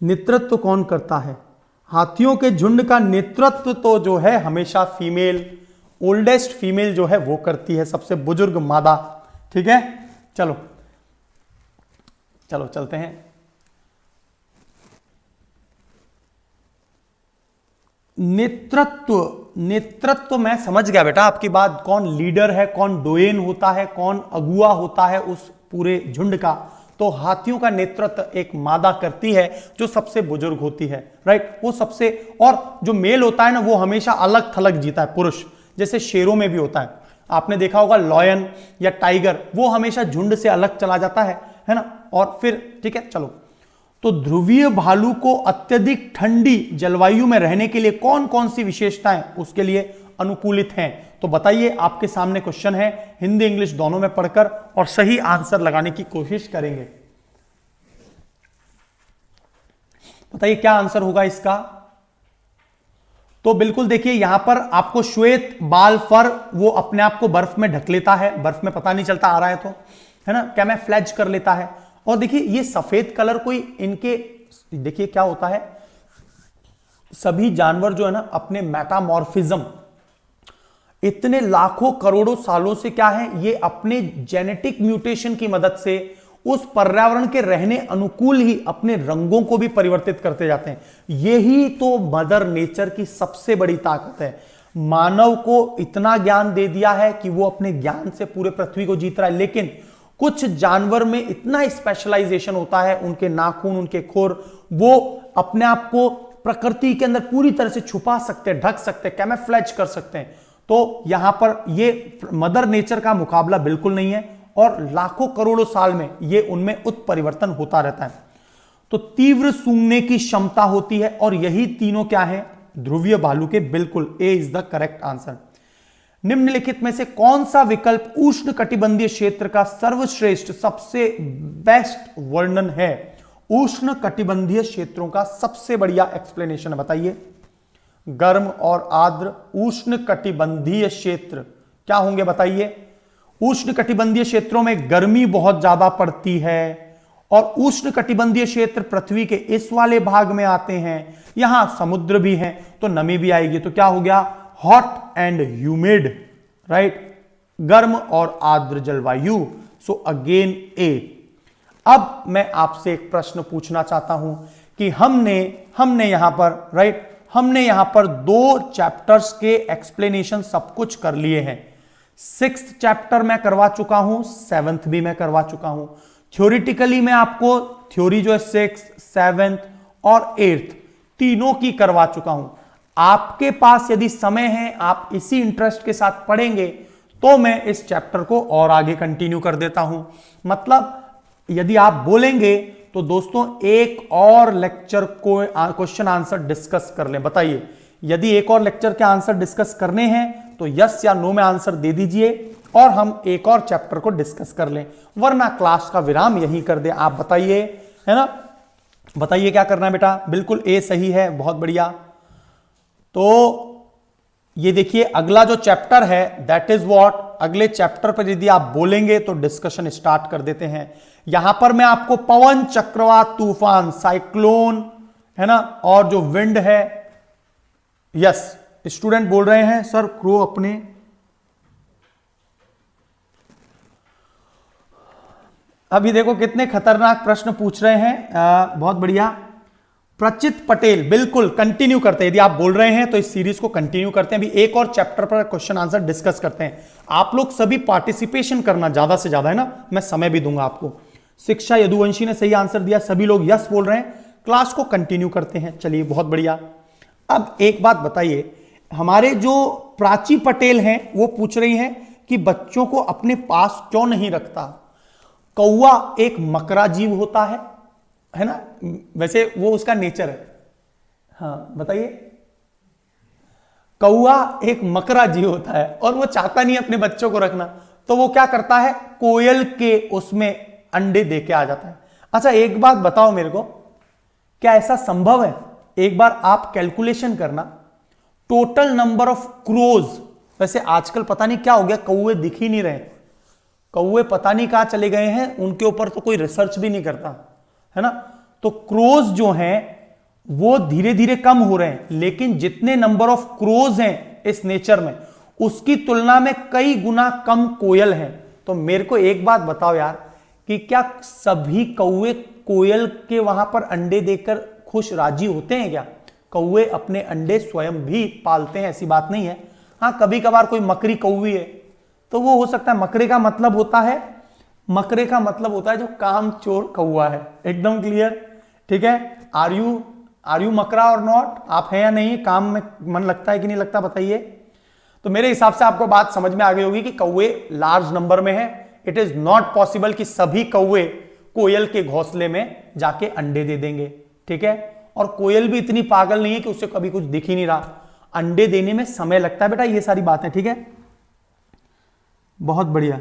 नेतृत्व कौन करता है। हाथियों के झुंड का नेतृत्व तो जो है हमेशा फीमेल, ओल्डेस्ट फीमेल जो है वो करती है, सबसे बुजुर्ग मादा, ठीक है। चलो चलते हैं। नेतृत्व मैं समझ गया बेटा आपकी बात, कौन लीडर है, कौन डोयन होता है, कौन अगुआ होता है उस पूरे झुंड का। तो हाथियों का नेतृत्व एक मादा करती है जो सबसे बुजुर्ग होती है, राइट। वो सबसे, और जो मेल होता है ना वो हमेशा अलग थलग जीता है, पुरुष, जैसे शेरों में भी होता है, आपने देखा होगा लॉयन या टाइगर, वो हमेशा झुंड से अलग चला जाता है ना। और फिर ठीक है चलो, तो ध्रुवीय भालू को अत्यधिक ठंडी जलवायु में रहने के लिए कौन कौन सी विशेषताएं उसके लिए अनुकूलित हैं। तो बताइए, आपके सामने क्वेश्चन है, हिंदी इंग्लिश दोनों में पढ़कर और सही आंसर लगाने की कोशिश करेंगे। बताइए क्या आंसर होगा इसका। तो बिल्कुल देखिए यहां पर आपको श्वेत बाल फर वो अपने आप को बर्फ में ढक लेता है, बर्फ में पता नहीं चलता आ रहा है तो, है ना, कैमोफ्लेज कर लेता है। और देखिए ये सफेद कलर कोई इनके, देखिए क्या होता है, सभी जानवर जो है ना अपने मेटामॉर्फिज्म इतने लाखों करोड़ों सालों से क्या है, ये अपने जेनेटिक म्यूटेशन की मदद से उस पर्यावरण के रहने अनुकूल ही अपने रंगों को भी परिवर्तित करते जाते हैं। यही तो मदर नेचर की सबसे बड़ी ताकत है। मानव को इतना ज्ञान दे दिया है कि वो अपने ज्ञान से पूरे पृथ्वी को जीत रहा है, लेकिन कुछ जानवर में इतना स्पेशलाइजेशन होता है, उनके नाखून, उनके खुर, वो अपने आप को प्रकृति के अंदर पूरी तरह से छुपा सकते हैं, ढक सकते हैं, कैमोफ्लेज कर सकते हैं। तो यहां पर ये मदर नेचर का मुकाबला बिल्कुल नहीं है और लाखों करोड़ों साल में ये उनमें उत्परिवर्तन होता रहता है। तो तीव्र सूंघने की क्षमता होती है और यही तीनों क्या है, ध्रुवीय भालू के। बिल्कुल ए इज द करेक्ट आंसर। निम्नलिखित में से कौन सा विकल्प उष्ण कटिबंधीय क्षेत्र का सर्वश्रेष्ठ सबसे बेस्ट वर्णन है। उष्ण कटिबंधीय क्षेत्रों का सबसे बढ़िया एक्सप्लेनेशन बताइए। गर्म और आर्द्र उष्ण कटिबंधीय क्षेत्र क्या होंगे बताइए। उष्ण कटिबंधीय क्षेत्रों में गर्मी बहुत ज्यादा पड़ती है और उष्ण कटिबंधीय क्षेत्र पृथ्वी के इस वाले भाग में आते हैं, यहां समुद्र भी है तो नमी भी आएगी। तो क्या हो गया, हॉट एंड ह्यूमिड, राइट। गर्म और आर्द्र जलवायु। सो अगेन ए। अब मैं आपसे एक प्रश्न पूछना चाहता हूं कि हमने यहां पर राइट, हमने यहां पर 2 चैप्टर्स के एक्सप्लेनेशन सब कुछ कर लिए हैं। 6th चैप्टर मैं करवा चुका हूं, 7th भी मैं करवा चुका हूं। थ्योरिटिकली मैं आपको थ्योरी जो है 6th, 7th और 8th तीनों की करवा चुका हूं। आपके पास यदि समय है, आप इसी इंटरेस्ट के साथ पढ़ेंगे तो मैं इस चैप्टर को और आगे कंटिन्यू कर देता हूं। मतलब यदि आप बोलेंगे तो दोस्तों एक और लेक्चर को क्वेश्चन आंसर डिस्कस कर लें। बताइए, यदि एक और लेक्चर के आंसर डिस्कस करने हैं तो यस या नो में आंसर दे दीजिए और हम एक और चैप्टर को डिस्कस कर लें, वरना क्लास का विराम यहीं कर दें। आप बताइए, है ना, बताइए क्या करना है बेटा। बिल्कुल ए सही है, बहुत बढ़िया। तो ये देखिए अगला जो चैप्टर है दैट इज व्हाट, अगले चैप्टर पर यदि आप बोलेंगे तो डिस्कशन स्टार्ट कर देते हैं। यहां पर मैं आपको पवन, चक्रवात, तूफान, साइक्लोन, है ना, और जो विंड है, यस स्टूडेंट बोल रहे हैं सर क्रो अपने, अभी देखो कितने खतरनाक प्रश्न पूछ रहे हैं। बहुत बढ़िया। प्रचित पटेल, बिल्कुल कंटिन्यू करते हैं। यदि आप बोल रहे हैं तो इस सीरीज को कंटिन्यू करते हैं। अभी एक और चैप्टर पर क्वेश्चन आंसर डिस्कस करते हैं। आप लोग सभी पार्टिसिपेशन करना ज्यादा से ज्यादा, है ना, मैं समय भी दूंगा आपको। शिक्षा यदुवंशी ने सही आंसर दिया, सभी लोग यस बोल रहे हैं। क्लास को कंटिन्यू करते हैं, चलिए बहुत बढ़िया। अब एक बात बताइए, हमारे जो प्राची पटेल हैं वो पूछ रही हैं कि बच्चों को अपने पास क्यों नहीं रखता। कौवा एक मकरा जीव होता है ना, वैसे वो उसका नेचर है। हाँ बताइए, कौवा एक मकरा जीव होता है और वो चाहता नहीं अपने बच्चों को रखना, तो वो क्या करता है, कोयल के उसमें अंडे दे के आ जाता है। अच्छा एक बात बताओ मेरे को, क्या ऐसा संभव है? एक बार आप कैलकुलेशन करना, टोटल नंबर ऑफ क्रोज, वैसे आजकल पता नहीं क्या हो गया, कौवे दिख ही नहीं रहे, कौवे पता नहीं कहां चले गए हैं, उनके ऊपर तो कोई रिसर्च भी नहीं करता, है ना। तो क्रोज जो हैं वो धीरे धीरे कम हो रहे हैं, लेकिन जितने नंबर ऑफ क्रोज हैं इस नेचर में उसकी तुलना में कई गुना कम कोयल हैं। तो मेरे को एक बात बताओ यार, कि क्या सभी कौवे कोयल के वहां पर अंडे देकर खुश राजी होते हैं क्या? कौवे अपने अंडे स्वयं भी पालते हैं, ऐसी बात नहीं है। हाँ कभी कभार कोई मकरी कौवी है तो वो हो सकता है, मकरे का मतलब होता है, मकरे का मतलब होता है जो काम चोर कौवा है। एकदम क्लियर, ठीक है। आर यू मकरा और नॉट, आप हैं या नहीं, काम में मन लगता है कि नहीं लगता, बताइए। तो मेरे हिसाब से आपको बात समझ में आ गई होगी कि कौवे लार्ज नंबर में है। इट इज नॉट पॉसिबल कि सभी कौवे कोयल के घोंसले में जाके अंडे दे देंगे, ठीक है। और कोयल भी इतनी पागल नहीं है कि उससे कभी कुछ दिख ही नहीं रहा, अंडे देने में समय लगता है बेटा, ये सारी बातें, ठीक है। बहुत बढ़िया।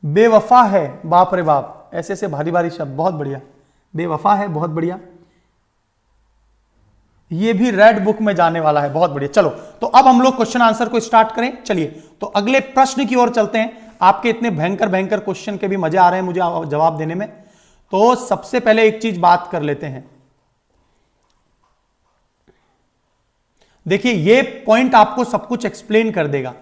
बेवफा है, बाप रे बाप, ऐसे ऐसे भारी भारी शब्द, बहुत बढ़िया। बेवफा है, बहुत बढ़िया। ये भी रेड बुक में जाने वाला है, बहुत बढ़िया। चलो तो अब हम लोग क्वेश्चन आंसर को स्टार्ट करें। चलिए तो अगले प्रश्न की ओर चलते हैं। आपके इतने भयंकर भयंकर क्वेश्चन के भी मजे आ रहे हैं मुझे जवाब देने में। तो सबसे पहले एक चीज बात कर लेते हैं। देखिए ये पॉइंट आपको सब कुछ एक्सप्लेन कर देगा।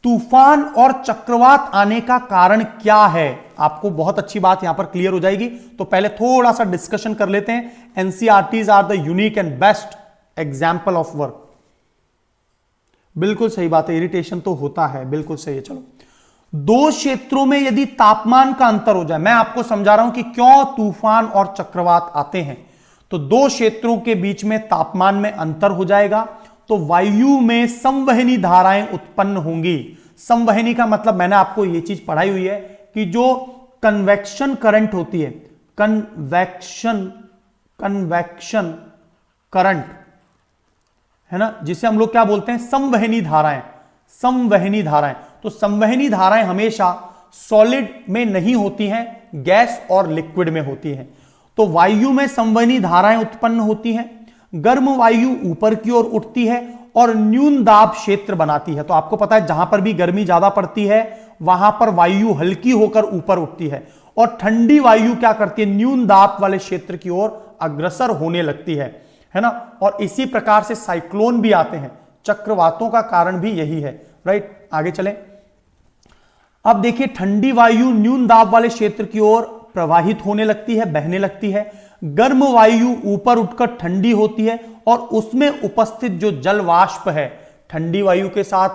तूफान और चक्रवात आने का कारण क्या है, आपको बहुत अच्छी बात यहां पर क्लियर हो जाएगी। तो पहले थोड़ा सा डिस्कशन कर लेते हैं। NCERTs are the unique and best example of work. बिल्कुल सही बात है, इरिटेशन तो होता है, बिल्कुल सही है। चलो, दो क्षेत्रों में यदि तापमान का अंतर हो जाए, मैं आपको समझा रहा हूं कि क्यों तूफान और चक्रवात आते हैं। तो दो क्षेत्रों के बीच में तापमान में अंतर हो जाएगा तो वायु में संवहनी धाराएं उत्पन्न होंगी। संवहनी का मतलब मैंने आपको यह चीज पढ़ाई हुई है कि जो कन्वेक्शन करंट होती है, कन्वेक्शन करंट, है ना, जिसे हम लोग क्या बोलते हैं, संवहनी धाराएं। संवहनी धाराएं, तो संवहनी धाराएं हमेशा सॉलिड में नहीं होती हैं, गैस और लिक्विड में होती हैं। तो वायु में संवहनी धाराएं उत्पन्न होती हैं, गर्म वायु ऊपर की ओर उठती है और न्यून दाब क्षेत्र बनाती है। तो आपको पता है जहां पर भी गर्मी ज्यादा पड़ती है वहां पर वायु हल्की होकर ऊपर उठती है और ठंडी वायु क्या करती है, न्यून दाब वाले क्षेत्र की ओर अग्रसर होने लगती है ना। और इसी प्रकार से साइक्लोन भी आते हैं, चक्रवातों का कारण भी यही है, राइट, आगे चलें। अब देखिए ठंडी वायु न्यून दाब वाले क्षेत्र की ओर प्रवाहित होने लगती है, बहने लगती है। गर्म वायु ऊपर उठकर ठंडी होती है और उसमें उपस्थित जो जल वाष्प है, ठंडी वायु के साथ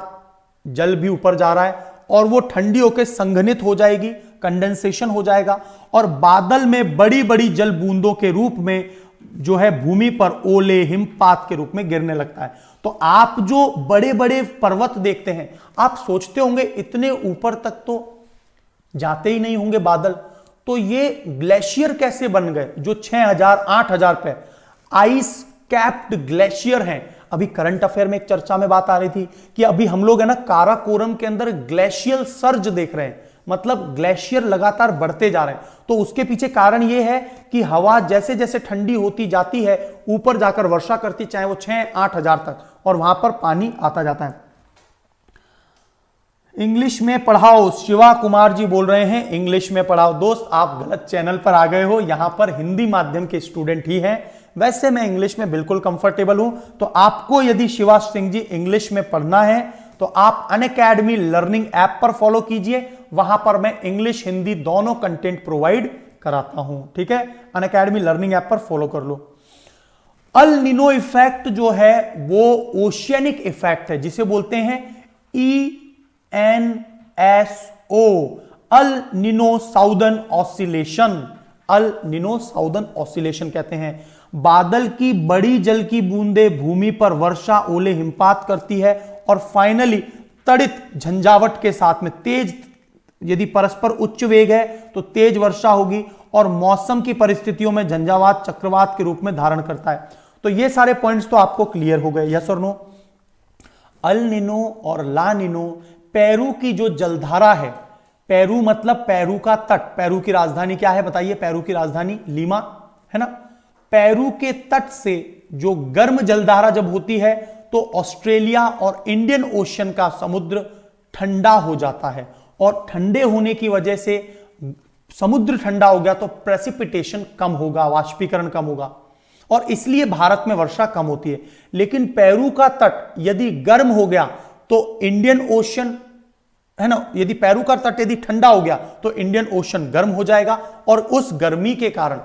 जल भी ऊपर जा रहा है और वो ठंडी होकर संघनित हो जाएगी, कंडेंसेशन हो जाएगा और बादल में बड़ी बड़ी जल बूंदों के रूप में जो है भूमि पर ओले हिमपात के रूप में गिरने लगता है। तो आप जो बड़े बड़े पर्वत देखते हैं, आप सोचते होंगे इतने ऊपर तक तो जाते ही नहीं होंगे बादल, तो ये ग्लेशियर कैसे बन गए जो 6000 8000 पे आइस कैप्ड ग्लेशियर हैं। अभी करंट अफेयर में एक चर्चा में बात आ रही थी कि अभी हम लोग है ना काराकोरम के अंदर ग्लेशियल सर्ज देख रहे हैं, मतलब ग्लेशियर लगातार बढ़ते जा रहे हैं। तो उसके पीछे कारण यह है कि हवा जैसे जैसे ठंडी होती जाती है ऊपर जाकर वर्षा करती, चाहे वो 6-8 हजार तक, और वहां पर पानी आता जाता है। इंग्लिश में पढ़ाओ, शिवा कुमार जी बोल रहे हैं इंग्लिश में पढ़ाओ। दोस्त आप गलत चैनल पर आ गए हो, यहां पर हिंदी माध्यम के स्टूडेंट ही हैं। वैसे मैं इंग्लिश में बिल्कुल कंफर्टेबल हूं, तो आपको यदि शिवा सिंह जी इंग्लिश में पढ़ना है तो आप अनअकैडमी लर्निंग ऐप पर फॉलो कीजिए, वहां पर मैं इंग्लिश हिंदी दोनों कंटेंट प्रोवाइड कराता हूं। ठीक है, अनअकैडमी लर्निंग ऐप पर फॉलो कर लो। अल निनो इफेक्ट जो है वो ओशियनिक इफेक्ट है, जिसे बोलते हैं ENSO, अल निनो साउदर्न ऑसिलेशन। अल निनो साउदर्न ऑसिलेशन कहते हैं। बादल की बड़ी जल की बूंदे भूमि पर वर्षा ओले हिमपात करती है और फाइनली तड़ित झंझावट के साथ में तेज, यदि परस्पर उच्च वेग है तो तेज वर्षा होगी और मौसम की परिस्थितियों में झंझावात चक्रवात के रूप में धारण करता है। तो ये सारे पॉइंट्स तो आपको क्लियर हो गए, यस और नो। अल निनो और ला निनो पेरू की जो जलधारा है, पेरू मतलब पेरू का तट, पेरू की राजधानी क्या है बताइए? पेरू की राजधानी लीमा है ना। पेरू के तट से जो गर्म जलधारा जब होती है तो ऑस्ट्रेलिया और इंडियन ओशन का समुद्र ठंडा हो जाता है और ठंडे होने की वजह से समुद्र ठंडा हो गया तो प्रेसिपिटेशन कम होगा, वाष्पीकरण कम होगा और इसलिए भारत में वर्षा कम होती है। लेकिन पेरू का तट यदि गर्म हो गया तो इंडियन ओशन है ना, यदि पेरू का तट यदि ठंडा हो गया तो इंडियन ओशन गर्म हो जाएगा और उस गर्मी के कारण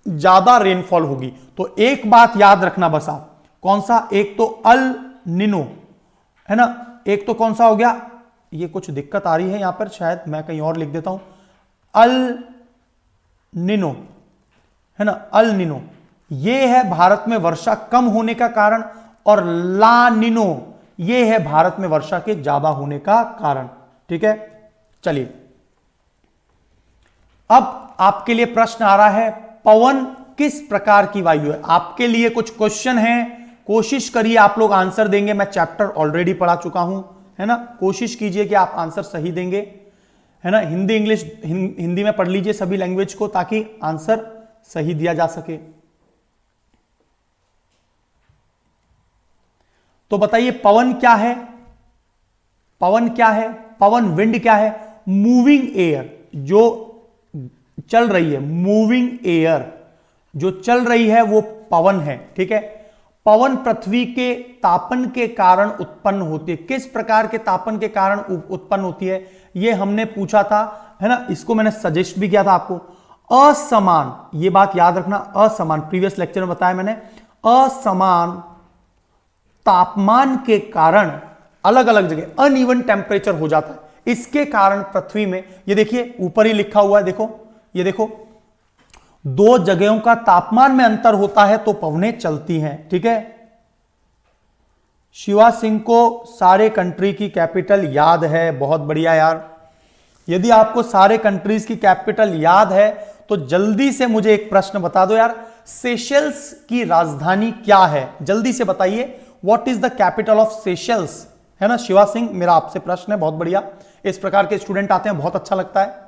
ज्यादा रेनफॉल होगी। तो एक बात याद रखना बस आप, कौन सा? एक तो अल निनो है ना, एक तो कौन सा हो गया? ये कुछ दिक्कत आ रही है यहां पर, शायद मैं कहीं और लिख देता हूं। अल निनो है ना, अल निनो ये है भारत में वर्षा कम होने का कारण और ला निनो ये है भारत में वर्षा के ज्यादा होने का कारण। ठीक है, चलिए अब आपके लिए प्रश्न आ रहा है, पवन किस प्रकार की वायु है? आपके लिए कुछ क्वेश्चन है, कोशिश करिए आप लोग आंसर देंगे। मैं चैप्टर ऑलरेडी पढ़ा चुका हूं है ना, कोशिश कीजिए कि आप आंसर सही देंगे है ना। हिंदी इंग्लिश हिंदी में पढ़ लीजिए सभी लैंग्वेज को ताकि आंसर सही दिया जा सके। तो बताइए पवन क्या है? पवन क्या है? पवन विंड क्या है? मूविंग एयर, जो चल रही है, मूविंग एयर जो चल रही है वो पवन है। ठीक है, पवन पृथ्वी के तापन के कारण उत्पन्न होती है। किस प्रकार के तापन के कारण उत्पन्न होती है ये हमने पूछा था है ना, इसको मैंने सजेस्ट भी किया था आपको। असमान, ये बात याद रखना, असमान, प्रीवियस लेक्चर में बताया मैंने, असमान तापमान के कारण अलग अलग जगह अनइवन टेम्परेचर हो जाता है। इसके कारण पृथ्वी में, ये देखिए ऊपर ही लिखा हुआ है, देखो ये देखो, दो जगहों का तापमान में अंतर होता है तो पवनें चलती हैं। ठीक है, शिवा सिंह को सारे कंट्री की कैपिटल याद है, बहुत बढ़िया यार। यदि आपको सारे कंट्रीज की कैपिटल याद है तो जल्दी से मुझे एक प्रश्न बता दो यार, सेशेल्स की राजधानी क्या है? जल्दी से बताइए, what is the capital of Seychelles? है ना शिवा सिंह, मेरा आपसे प्रश्न है, बहुत बढ़िया। इस प्रकार के स्टूडेंट आते हैं, बहुत अच्छा लगता है।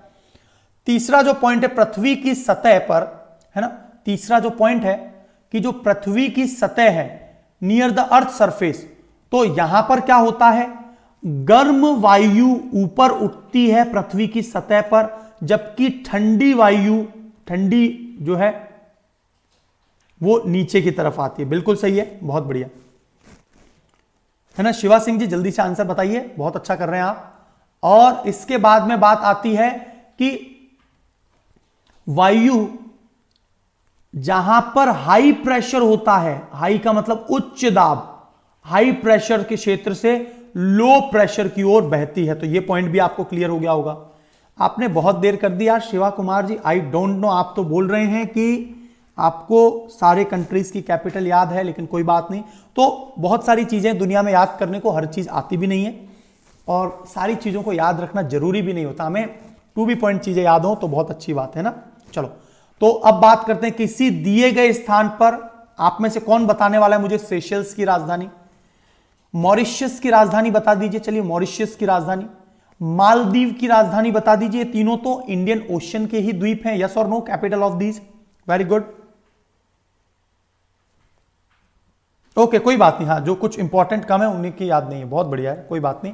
तीसरा जो पॉइंट है पृथ्वी की सतह पर है ना, तीसरा जो पॉइंट है कि जो पृथ्वी की सतह है नियर द अर्थ सरफेस, तो यहां पर क्या होता है, गर्म वायु ऊपर उठती है पृथ्वी की सतह पर, जबकि ठंडी वायु, ठंडी जो है वो नीचे की तरफ आती है। बिल्कुल सही है, बहुत बढ़िया। है ना। शिवा सिंह जी जल्दी से आंसर बताइए, बहुत अच्छा कर रहे हैं आप। और इसके बाद में बात आती है कि वायु जहां पर हाई प्रेशर होता है, हाई का मतलब उच्च दाब, हाई प्रेशर के क्षेत्र से लो प्रेशर की ओर बहती है। तो यह पॉइंट भी आपको क्लियर हो गया होगा। आपने बहुत देर कर दी यार Shiva Kumar ji, I don't know. आप तो बोल रहे हैं कि आपको सारे कंट्रीज की कैपिटल याद है, लेकिन कोई बात नहीं। तो बहुत सारी चीजें दुनिया में याद करने को हर चीज आती भी नहीं है, और सारी चीजों को याद रखना जरूरी भी नहीं होता। हमें टू बी पॉइंट चीजें याद हो तो बहुत अच्छी बात है ना। चलो, तो अब बात करते हैं किसी दिए गए स्थान पर, आप में से कौन बताने वाला है मुझे सेशल्स की राजधानी, मॉरिशस की राजधानी बता दीजिए। चलिए, मॉरिशस की राजधानी, मालदीव की राजधानी बता दीजिए। तीनों तो इंडियन ओशन के ही द्वीप हैं। यस और no, capital of these. Very good. Okay, कोई बात नहीं। हाँ, जो कुछ इंपॉर्टेंट काम है उन्हीं की याद नहीं है, बहुत बढ़िया है, कोई बात नहीं।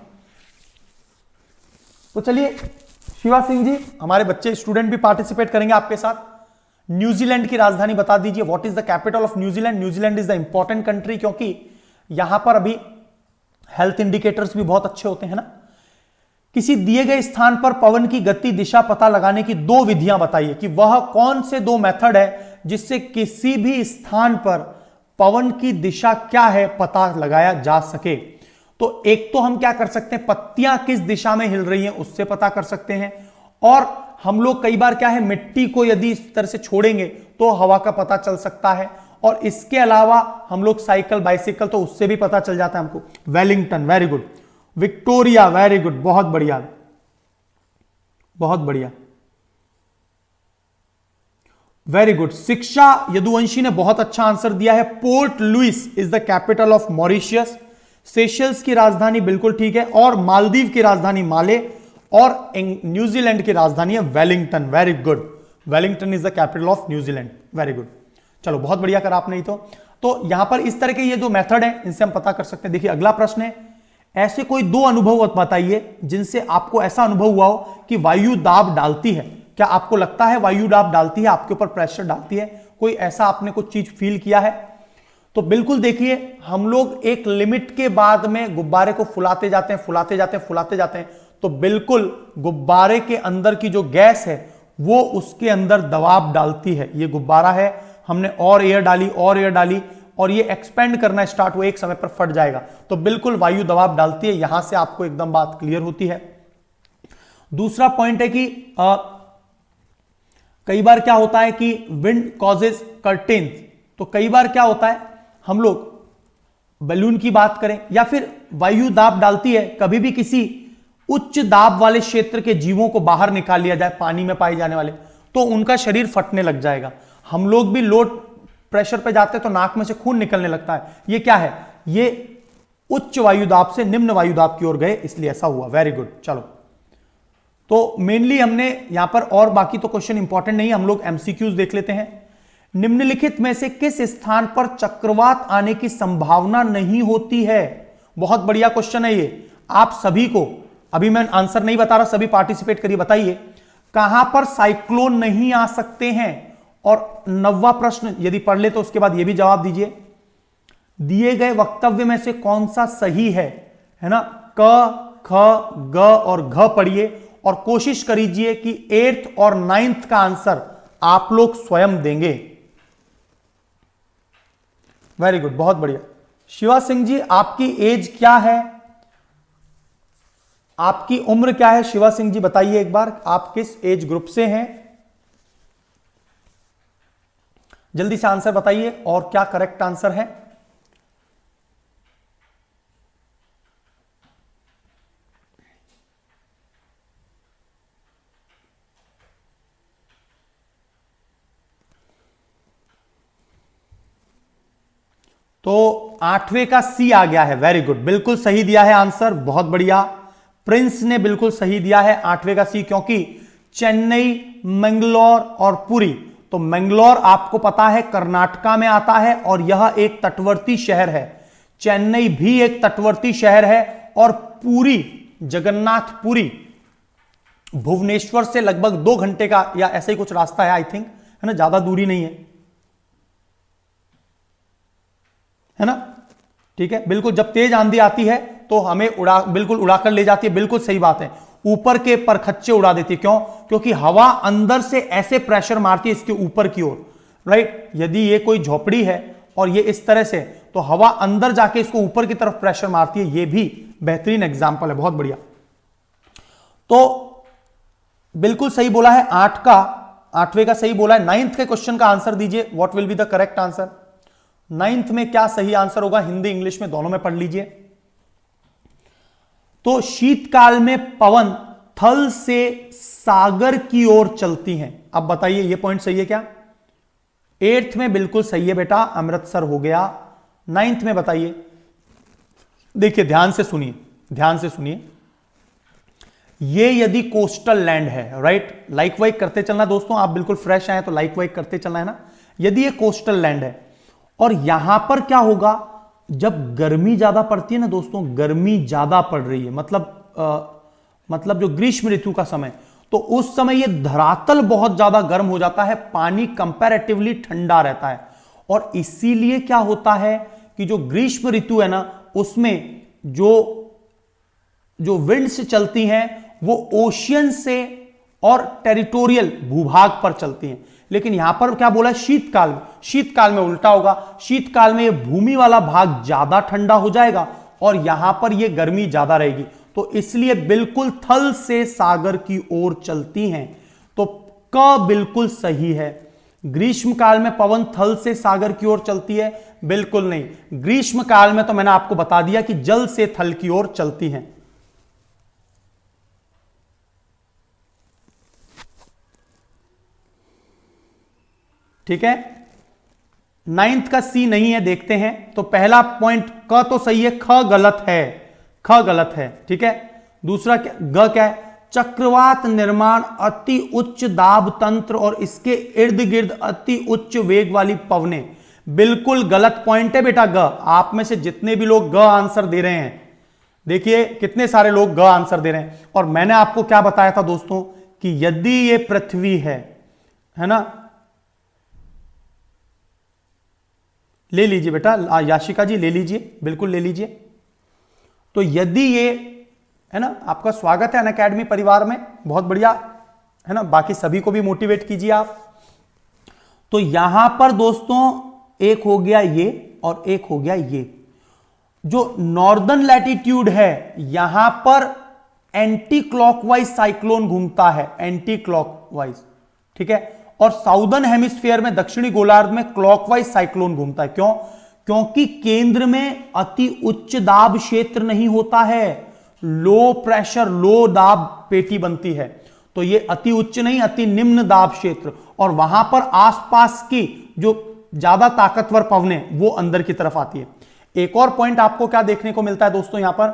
तो चलिए शिवा सिंह जी, हमारे बच्चे स्टूडेंट भी पार्टिसिपेट करेंगे आपके साथ। न्यूजीलैंड की राजधानी बता दीजिए। What is the capital of New Zealand? New Zealand is the important country, क्योंकि यहां पर अभी हेल्थ इंडिकेटर्स भी बहुत अच्छे होते हैं ना। किसी दिए गए स्थान पर पवन की गति दिशा पता लगाने की दो विधियां बताइए, कि वह कौन से दो मेथड है जिससे किसी भी स्थान पर पवन की दिशा क्या है पता लगाया जा सके। तो एक तो हम क्या कर सकते हैं, पत्तियां किस दिशा में हिल रही हैं उससे पता कर सकते हैं। और हम लोग कई बार क्या है, मिट्टी को यदि इस तरह से छोड़ेंगे तो हवा का पता चल सकता है। और इसके अलावा हम लोग साइकिल, बाइसिकल, तो उससे भी पता चल जाता है हमको। Wellington, very good. Victoria, very good, बहुत बढ़िया, बहुत बढ़िया, वेरी गुड। शिक्षा यदुवंशी ने बहुत अच्छा आंसर दिया है। Port Louis is the capital of Mauritius. Seychelles की राजधानी बिल्कुल ठीक है। और मालदीव की राजधानी माले, और न्यूजीलैंड की राजधानी है Wellington. Very good, Wellington is the capital of New Zealand. Very good, चलो बहुत बढ़िया करा आपने। तो यहां पर इस तरह के ये जो मेथड है इनसे हम पता कर सकते हैं। देखिए अगला प्रश्न है, ऐसे कोई दो अनुभव बताइए जिनसे आपको ऐसा अनुभव हुआ हो कि वायु दाब डालती है। क्या आपको लगता है वायु दाब डालती है, आपके ऊपर प्रेशर डालती है? कोई ऐसा आपने कुछ चीज फील किया है? तो बिल्कुल देखिए, हम लोग एक लिमिट के बाद में गुब्बारे को फुलाते जाते हैं, फुलाते जाते हैं, फुलाते जाते हैं, तो बिल्कुल गुब्बारे के अंदर की जो गैस है वो उसके अंदर दबाव डालती है। ये गुब्बारा है, हमने और एयर डाली, और एयर डाली, और ये एक्सपेंड करना स्टार्ट हुआ, एक समय पर फट जाएगा। तो बिल्कुल वायु दबाव डालती है। यहां से आपको एकदम बात क्लियर होती है। दूसरा पॉइंट है कि कई बार क्या होता है कि विंड कॉजेज कर्टेन्स। तो कई बार क्या होता है, हम लोग बलून की बात करें या फिर वायु दाब डालती है, कभी भी किसी उच्च दाब वाले क्षेत्र के जीवों को बाहर निकाल लिया जाए, पानी में पाए जाने वाले, तो उनका शरीर फटने लग जाएगा। हम लोग भी लो प्रेशर पे जाते हैं तो नाक में से खून निकलने लगता है। ये क्या है, ये उच्च वायुदाब से निम्न वायुदाब की ओर गए, इसलिए ऐसा हुआ। Very good. चलो, तो मेनली हमने यहां पर, और बाकी तो क्वेश्चन इंपॉर्टेंट नहीं, हम लोग एमसीक्यूज देख लेते हैं। निम्नलिखित में से किस स्थान पर चक्रवात आने की संभावना नहीं होती है? बहुत बढ़िया क्वेश्चन है ये। आप सभी को, अभी मैं आंसर नहीं बता रहा, सभी पार्टिसिपेट करिए, बताइए कहां पर साइक्लोन नहीं आ सकते हैं। और 9वां प्रश्न यदि पढ़ ले तो उसके बाद यह भी जवाब दीजिए, दिए गए वक्तव्य में से कौन सा सही है ना। क, ख, ग और घ पढ़िए और कोशिश करिए कि 8th और 9th का आंसर आप लोग स्वयं देंगे। वेरी गुड, बहुत बढ़िया। शिवा सिंह जी, आपकी एज क्या है, आपकी उम्र क्या है? शिवा सिंह जी बताइए एक बार, आप किस एज ग्रुप से हैं? जल्दी से आंसर बताइए और क्या करेक्ट आंसर है। तो 8वें का सी आ गया है। वेरी गुड, बिल्कुल सही दिया है आंसर, बहुत बढ़िया। प्रिंस ने बिल्कुल सही दिया है 8वें का सी, क्योंकि चेन्नई, मंगलोर और पुरी, तो मंगलोर आपको पता है कर्नाटका में आता है और यह एक तटवर्ती शहर है। चेन्नई भी एक तटवर्ती शहर है, और पुरी, जगन्नाथपुरी भुवनेश्वर से लगभग 2 घंटे का या ऐसा ही कुछ रास्ता है, आई थिंक, है ना, ज्यादा दूरी नहीं है, है ना। ठीक है, बिल्कुल जब तेज आंधी आती है तो हमें बिल्कुल उड़ाकर ले जाती है, बिल्कुल सही बात है, ऊपर के परखच्चे उड़ा देती है। क्यों? क्योंकि हवा अंदर से ऐसे प्रेशर मारती है इसके ऊपर की ओर, राइट। यदि ये कोई झोपड़ी है और ये इस तरह से, तो हवा अंदर जाके इसको ऊपर की तरफ प्रेशर मारती है। ये भी बेहतरीन एग्जाम्पल है, बहुत बढ़िया। तो बिल्कुल सही बोला है, 8वें का सही बोला है। 9th के क्वेश्चन का आंसर दीजिए, what will be the correct answer. 9th में क्या सही आंसर होगा, हिंदी इंग्लिश में दोनों में पढ़ लीजिए। तो शीतकाल में पवन थल से सागर की ओर चलती हैं। अब बताइए ये पॉइंट सही है क्या? 8th में बिल्कुल सही है बेटा, अमृतसर हो गया। 9th में बताइए, देखिए ध्यान से सुनिए, ध्यान से सुनिए। ये यदि कोस्टल लैंड है, राइट, लाइक वाइक करते चलना दोस्तों, आप बिल्कुल फ्रेश आए तो लाइक वाइक करते चलना है ना। यदि ये कोस्टल लैंड है और यहां पर क्या होगा, जब गर्मी ज्यादा पड़ती है ना दोस्तों, गर्मी ज्यादा पड़ रही है, मतलब जो ग्रीष्म ऋतु का समय, तो उस समय ये धरातल बहुत ज्यादा गर्म हो जाता है, पानी कंपैरेटिवली ठंडा रहता है। और इसीलिए क्या होता है कि जो ग्रीष्म ऋतु है ना, उसमें जो विंड्स चलती हैं वो ओशियन से और टेरिटोरियल भूभाग पर चलती हैं। लेकिन यहां पर क्या बोला है, शीतकाल में। शीतकाल में उल्टा होगा, शीतकाल में ये भूमि वाला भाग ज्यादा ठंडा हो जाएगा और यहां पर ये गर्मी ज्यादा रहेगी। तो इसलिए बिल्कुल थल से सागर की ओर चलती हैं। तो क बिल्कुल सही है। ग्रीष्म काल में पवन थल से सागर की ओर चलती है, बिल्कुल नहीं। ग्रीष्म काल में तो मैंने आपको बता दिया कि जल से थल की ओर चलती हैं। ठीक है, 9th का सी नहीं है, देखते हैं। तो पहला पॉइंट क तो सही है, ख गलत है, ख गलत है। ठीक है, दूसरा क्या, ग क्या है, चक्रवात निर्माण अति उच्च दाब तंत्र और इसके इर्द गिर्द अति उच्च वेग वाली पवनें, बिल्कुल गलत पॉइंट है बेटा ग। आप में से जितने भी लोग ग आंसर दे रहे हैं, देखिए कितने सारे लोग ग आंसर दे रहे हैं। और मैंने आपको क्या बताया था दोस्तों कि यदि ये पृथ्वी है ना, ले लीजिए बेटा, याशिका जी ले लीजिए, बिल्कुल ले लीजिए। तो यदि ये है ना, आपका स्वागत है अनअकैडमी परिवार में, बहुत बढ़िया है ना, बाकी सभी को भी मोटिवेट कीजिए आप। तो यहां पर दोस्तों एक हो गया ये और एक हो गया ये। जो नॉर्दर्न लैटिट्यूड है यहां पर एंटी क्लॉकवाइज साइक्लोन घूमता है, एंटी क्लॉकवाइज, ठीक है। और साउदर्न हेमिस्फीयर में, दक्षिणी गोलार्ध में क्लॉकवाइज साइक्लोन घूमता है। क्यों? क्योंकि केंद्र में अति उच्च दाब क्षेत्र नहीं होता है, लो प्रेशर, लो दाब पेटी बनती है। तो ये अति उच्च नहीं, अति निम्न दाब क्षेत्र, और वहां पर आसपास की जो ज्यादा ताकतवर पवनें वो अंदर की तरफ आती है। एक और पॉइंट आपको क्या देखने को मिलता है दोस्तों यहां पर,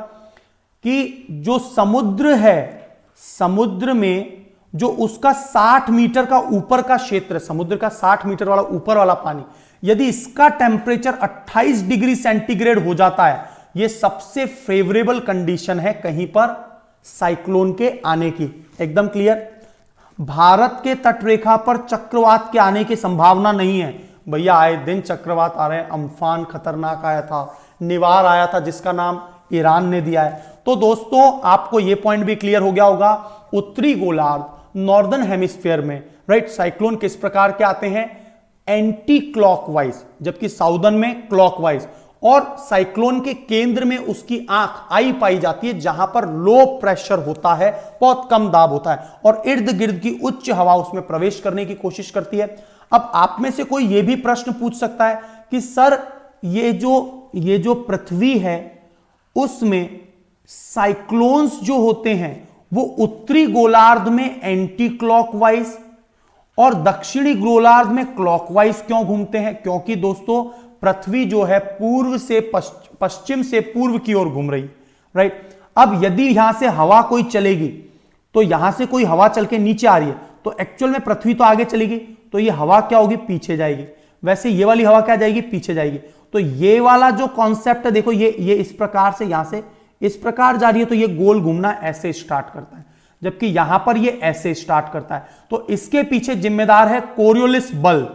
कि जो समुद्र है, समुद्र में जो उसका 60 मीटर का ऊपर का क्षेत्र, समुद्र का 60 मीटर वाला ऊपर वाला पानी, यदि इसका टेम्परेचर 28 डिग्री सेंटीग्रेड हो जाता है, यह सबसे फेवरेबल कंडीशन है कहीं पर साइक्लोन के आने की। एकदम क्लियर। भारत के तटरेखा पर चक्रवात के आने की संभावना नहीं है भैया, आए दिन चक्रवात आ रहे हैं। अम्फान खतरनाक आया था, निवार आया था जिसका नाम ईरान ने दिया है। तो दोस्तों आपको यह पॉइंट भी क्लियर हो गया होगा, उत्तरी गोलार्ध, नॉर्दर्न हेमिस्फीयर में, राइट, साइक्लोन किस प्रकार के आते हैं, एंटी क्लॉकवाइज, जबकि साउदर्न में क्लॉकवाइज। और साइक्लोन के केंद्र में उसकी आंख, आई पाई जाती है, जहां पर लो प्रेशर होता है, बहुत कम दाब होता है, और इर्द गिर्द की उच्च हवा उसमें प्रवेश करने की कोशिश करती है। अब आप में से कोई यह भी प्रश्न पूछ सकता है कि सर ये जो पृथ्वी है उसमें साइक्लोन्स जो होते हैं वो उत्तरी गोलार्ध में एंटी क्लॉकवाइज और दक्षिणी गोलार्ध में क्लॉकवाइज क्यों घूमते हैं? क्योंकि दोस्तों पृथ्वी जो है पूर्व से पश्चिम से पूर्व की ओर घूम रही, राइट। अब यदि यहां से हवा कोई चलेगी, तो यहां से कोई हवा चल के नीचे आ रही है, तो एक्चुअल में पृथ्वी तो आगे चलेगी, तो ये हवा क्या होगी, पीछे जाएगी। वैसे ये वाली हवा क्या जाएगी, पीछे जाएगी। तो ये वाला जो कॉन्सेप्ट है, देखो ये इस प्रकार से यहां से इस प्रकार जा रही है, तो ये गोल घूमना ऐसे स्टार्ट करता है, जबकि यहां पर ये ऐसे स्टार्ट करता है। तो इसके पीछे जिम्मेदार है कोरियोलिस बल,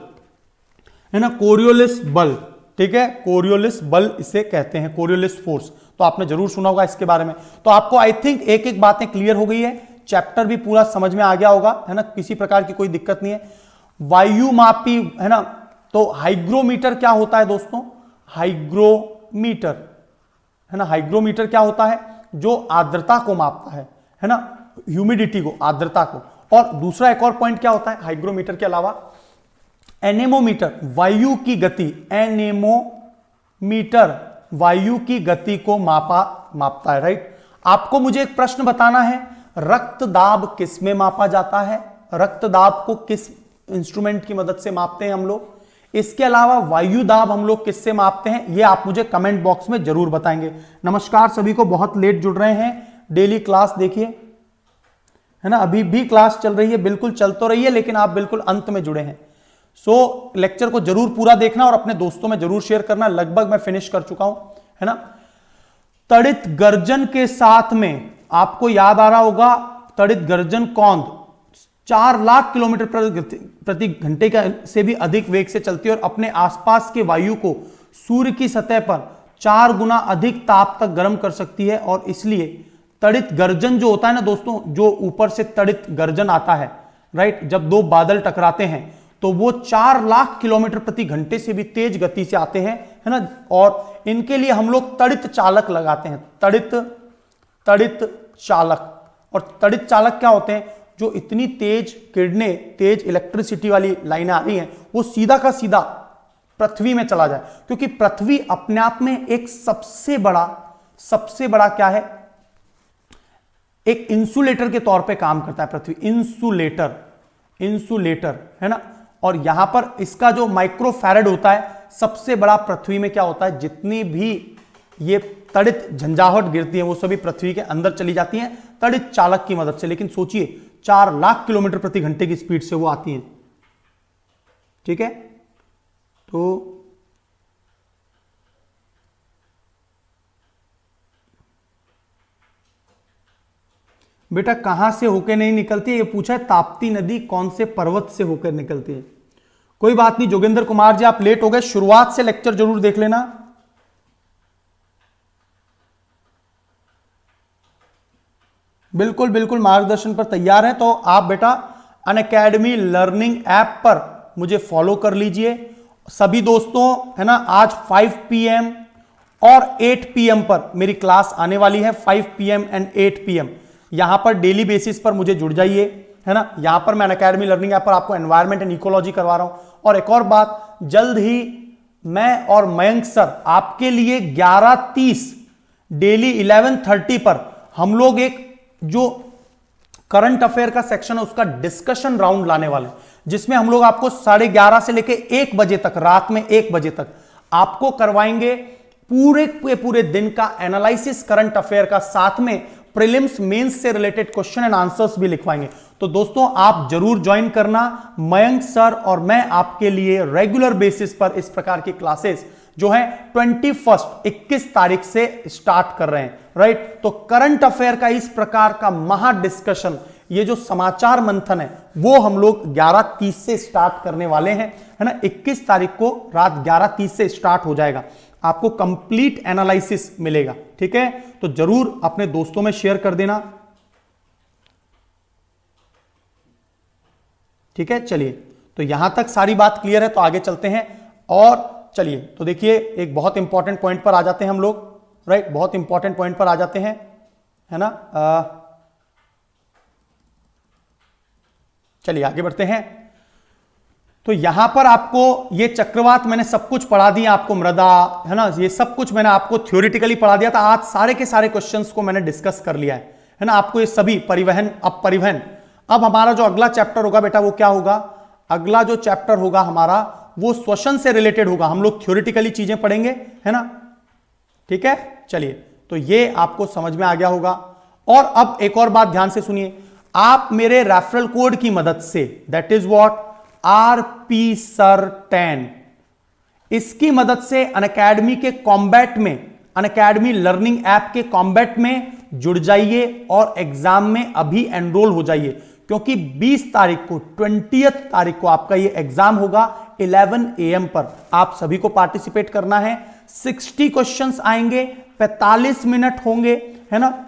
है ना, कोरियोलिस बल, ठीक है, कोरियोलिस बल इसे कहते हैं, कोरियोलिस फोर्स। तो आपने जरूर सुना होगा इसके बारे में। तो आपको आई थिंक एक एक बातें क्लियर हो गई है, चैप्टर भी पूरा समझ में आ गया होगा, है ना, किसी प्रकार की कोई दिक्कत नहीं है। वायुमापी, है ना, तो हाइग्रोमीटर क्या होता है दोस्तों? हाइग्रोमीटर, है ना, हाइग्रोमीटर क्या होता है? जो आर्द्रता को मापता है ना, ह्यूमिडिटी को, आर्द्रता को। और दूसरा एक और पॉइंट क्या होता है हाइग्रोमीटर के अलावा? एनेमोमीटर, वायु की गति, एनेमोमीटर वायु की गति को मापता है, राइट। आपको मुझे एक प्रश्न बताना है, रक्तदाब किस में मापा जाता है? रक्तदाब को किस इंस्ट्रूमेंट की मदद से मापते हैं हम लोग? इसके अलावा वायु दाब हम लोग किससे मापते हैं? ये आप मुझे कमेंट बॉक्स में जरूर बताएंगे। नमस्कार सभी को, बहुत लेट जुड़ रहे हैं, डेली क्लास देखिए, है ना, अभी भी क्लास चल रही है, बिल्कुल चल तो रही है, लेकिन आप बिल्कुल अंत में जुड़े हैं। सो लेक्चर को जरूर पूरा देखना और अपने दोस्तों में जरूर शेयर करना। लगभग मैं फिनिश कर चुका हूं, है ना। तड़ित गर्जन के साथ में आपको याद आ रहा होगा, तड़ित गर्जन कौंध 4 लाख किलोमीटर प्रति घंटे का से भी अधिक वेग से चलती है और अपने आसपास के वायु को सूर्य की सतह पर 4 गुना अधिक ताप तक गर्म कर सकती है। और इसलिए तड़ित गर्जन जो होता है ना दोस्तों, जो ऊपर से तड़ित गर्जन आता है, राइट, जब दो बादल टकराते हैं तो वो 4 लाख किलोमीटर प्रति घंटे से भी तेज गति से आते हैं, है ना। और इनके लिए हम लोग तड़ित चालक लगाते हैं, तड़ित चालक। और तड़ित चालक क्या होते हैं? जो इतनी तेज किरणें, तेज इलेक्ट्रिसिटी वाली लाइनें आ रही हैं, वो सीधा का सीधा पृथ्वी में चला जाए, क्योंकि पृथ्वी अपने आप में एक सबसे बड़ा क्या है? एक इंसुलेटर के तौर पे काम करता है पृथ्वी, इंसुलेटर, है ना। और यहां पर इसका जो माइक्रोफैरेड होता है, सबसे बड़ा पृथ्वी में क्या होता है? जितनी भी ये तड़ित झंझाहट गिरती है वो सभी पृथ्वी के अंदर चली जाती हैं तड़ित चालक की मदद से। लेकिन सोचिए 4 लाख किलोमीटर प्रति घंटे की स्पीड से वो आती हैं, ठीक है। तो बेटा कहां से होकर नहीं निकलती है, ये पूछा है। ताप्ती नदी कौन से पर्वत से होकर निकलती है? कोई बात नहीं जोगिंदर कुमार जी, आप लेट हो गए, शुरुआत से लेक्चर जरूर देख लेना। बिल्कुल बिल्कुल मार्गदर्शन पर तैयार है, तो आप बेटा अनअकैडमी लर्निंग ऐप पर मुझे फॉलो कर लीजिए सभी दोस्तों, है ना। आज 5 PM और 8 PM पर मेरी क्लास आने वाली है, 5 PM एंड 8 PM। यहां पर डेली बेसिस पर मुझे जुड़ जाइए, है ना। यहां पर मैं अनअकैडमी लर्निंग ऐप पर आपको एनवायरमेंट एंड इकोलॉजी करवा रहा हूं। और एक और बात, जल्द ही मैं और मयंक सर आपके लिए 11:30 डेली 11:30 पर हम लोग एक जो करंट अफेयर का सेक्शन है उसका डिस्कशन राउंड लाने वाले हैं, जिसमें हम लोग आपको 11:30 से लेकर 1 बजे तक, रात में 1 बजे तक आपको करवाएंगे पूरे दिन का एनालिसिस करंट अफेयर का, साथ में प्रीलिम्स मेंस से रिलेटेड क्वेश्चन एंड आंसर्स भी लिखवाएंगे। तो दोस्तों आप जरूर ज्वाइन करना। मयंक सर और मैं आपके लिए रेगुलर बेसिस पर इस प्रकार की क्लासेस जो है 21 तारीख से स्टार्ट कर रहे हैं, राइट। तो करंट अफेयर का इस प्रकार का महा डिस्कशन, ये जो समाचार मंथन है, वो हम लोग 11:30 से स्टार्ट करने वाले हैं, है ना। 21 तारीख को रात 11:30 से स्टार्ट हो जाएगा, आपको कंप्लीट एनालिसिस मिलेगा, ठीक है। तो जरूर अपने दोस्तों में शेयर कर देना, ठीक है। चलिए, तो यहां तक सारी बात क्लियर है, तो आगे चलते हैं। और चलिए, तो देखिए एक बहुत इंपॉर्टेंट पॉइंट पर आ जाते हैं हम लोग, राइट, बहुत इंपॉर्टेंट पॉइंट पर आ जाते हैं, है ना। चलिए आगे बढ़ते हैं। तो यहां पर आपको ये चक्रवात मैंने सब कुछ पढ़ा दिया आपको, मृदा, है ना, ये सब कुछ मैंने आपको थ्योरेटिकली पढ़ा दिया था। आज सारे के सारे क्वेश्चंस को मैंने डिस्कस कर लिया है ना। आपको ये सभी परिवहन, अब हमारा जो अगला चैप्टर होगा बेटा वो क्या होगा? अगला जो चैप्टर होगा हमारा वो श्वसन से रिलेटेड होगा। हम लोग थ्योरेटिकली चीजें पढ़ेंगे, है ना, ठीक है। चलिए, तो ये आपको समझ में आ गया होगा। और अब एक और बात ध्यान से सुनिए, आप मेरे रेफरल कोड की मदद से, दैट इज व्हाट, RPSir10, इसकी मदद से अनअकैडमी के कॉम्बैट में, अनअकैडमी लर्निंग ऐप के कॉम्बैट में जुड़ जाइए और एग्जाम में अभी एनरोल हो जाइए। क्योंकि 20 तारीख को 20 तारीख को आपका ये एग्जाम होगा 11 AM पर। आप सभी को पार्टिसिपेट करना है। 60 क्वेश्चंस आएंगे, 45 मिनट होंगे, है ना।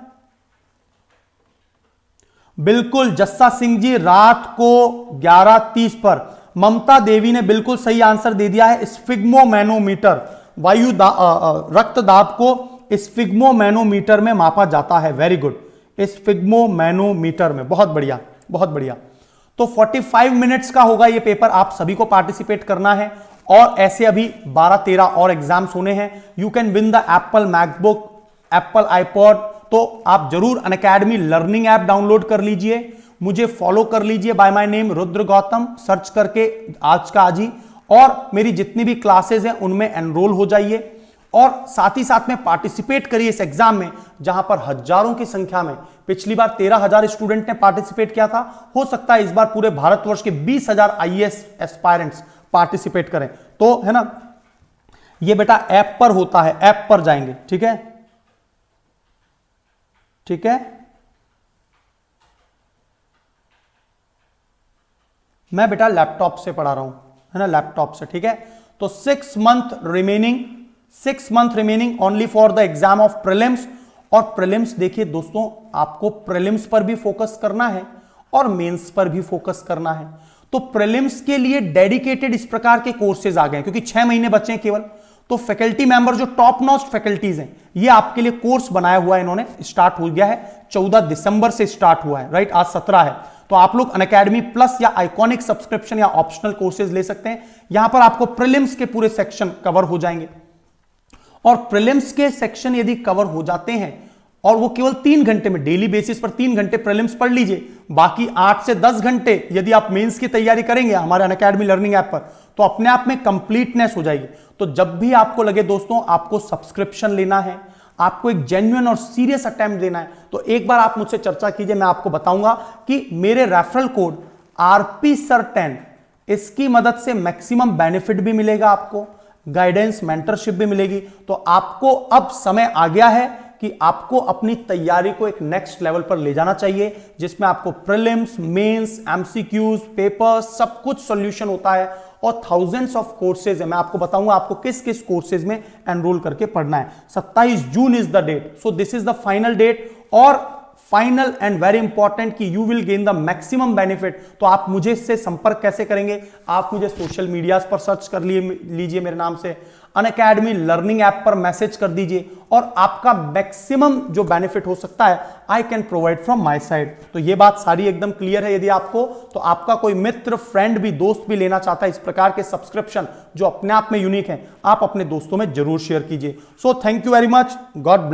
बिल्कुल जस्सा सिंह जी, रात को 11:30 पर। ममता देवी ने बिल्कुल सही आंसर दे दिया है। स्फिग्मोमैनोमीटर, वायु रक्त दाब को स्फिग्मोमैनोमीटर में मापा जाता है। वेरी गुड, स्फिग्मोमैनोमीटर में। बहुत बढ़िया, बहुत बढ़िया। तो 45 मिनट्स का होगा ये पेपर। आप सभी को पार्टिसिपेट करना है और ऐसे अभी 12-13 और एग्जाम्स होने हैं। You can win the Apple MacBook, Apple iPod. तो आप जरूर अनअकैडमी लर्निंग ऐप डाउनलोड कर लीजिए, मुझे फॉलो कर लीजिए by my name Rudra Gautam, search करके आज का आज ही, और मेरी जितनी भी क्लासेस हैं उनमें एनरोल हो जाइए और साथ ही साथ में पार्टिसिपेट करिए इस एग्जाम में, जहां पर हजारों की संख्या में, पिछली बार 13,000 स्टूडेंट ने पार्टिसिपेट किया था, हो सकता है इस बार पूरे भारतवर्ष के 20,000 IAS एस्पायरेंट्स पार्टिसिपेट करें। तो है ना, ये बेटा ऐप पर होता है, ऐप पर जाएंगे, ठीक है, ठीक है। मैं बेटा लैपटॉप से पढ़ा रहा हूं, है ना, लैपटॉप से, ठीक है। तो 6 month remaining only for the exam of prelims. और प्रीलिम्स देखिए दोस्तों, आपको प्रीलिम्स पर भी फोकस करना है और मेंस पर भी फोकस करना है। तो प्रीलिम्स के लिए डेडिकेटेड इस प्रकार के कोर्सेज आ गए, क्योंकि 6 महीने बचे हैं केवल। तो फैकल्टी मेंबर जो टॉप नॉच फैकल्टीज हैं, ये आपके लिए कोर्स बनाया हुआ है, इन्होंने स्टार्ट हो गया है, 14 दिसंबर से स्टार्ट हुआ है, राइट। आज 17 है। तो आप लोग अनअकैडमी प्लस या आइकॉनिक सब्सक्रिप्शन या ऑप्शनल कोर्सेज ले सकते हैं। यहां पर आपको प्रीलिम्स के पूरे सेक्शन कवर हो जाएंगे, और प्रीलिम्स के सेक्शन यदि कवर हो जाते हैं, और वो केवल 3 घंटे में, डेली बेसिस पर 3 घंटे प्रीलिम्स पढ़ लीजिए, बाकी 8 से 10 घंटे यदि आप मेंस की तैयारी करेंगे हमारे अनअकैडमी लर्निंग ऐप पर, तो अपने आप में कंप्लीटनेस हो जाएगी। तो जब भी आपको लगे दोस्तों आपको सब्सक्रिप्शन लेना है, आपको एक जेन्युइन और सीरियस अटेम्प्ट देना है, तो एक बार आप मुझसे चर्चा कीजिए। मैं आपको बताऊंगा कि मेरे रेफरल कोड RPSIR10, इसकी मदद से मैक्सिमम बेनिफिट भी मिलेगा, आपको गाइडेंस मेंटरशिप भी मिलेगी। तो आपको अब समय आ गया है कि आपको अपनी तैयारी को एक नेक्स्ट लेवल पर ले जाना चाहिए, जिसमें आपको प्रीलिम्स, मेंस, MCQs, पेपर्स, सब कुछ सॉल्यूशन होता है, और थाउजेंड्स ऑफ कोर्सेज है। मैं आपको बताऊंगा आपको किस किस कोर्सेज में एनरोल करके पढ़ना है। 27 June is the date, so this is the final date. और फाइनल एंड वेरी इंपॉर्टेंट कि you will gain the maximum benefit. तो आप मुझे इससे संपर्क कैसे करेंगे? आप मुझे सोशल मीडिया पर सर्च कर लीजिए मेरे नाम से, अनअकैडमी लर्निंग ऐप पर मैसेज कर दीजिए, और आपका मैक्सिमम जो बेनिफिट हो सकता है I can provide from my side. तो ये बात सारी एकदम क्लियर है। यदि आपको, तो आपका कोई मित्र, फ्रेंड भी, दोस्त भी लेना चाहता है इस प्रकार के सब्सक्रिप्शन जो अपने आप में यूनिक है, आप अपने दोस्तों में जरूर शेयर कीजिए। So thank you very much, God bless.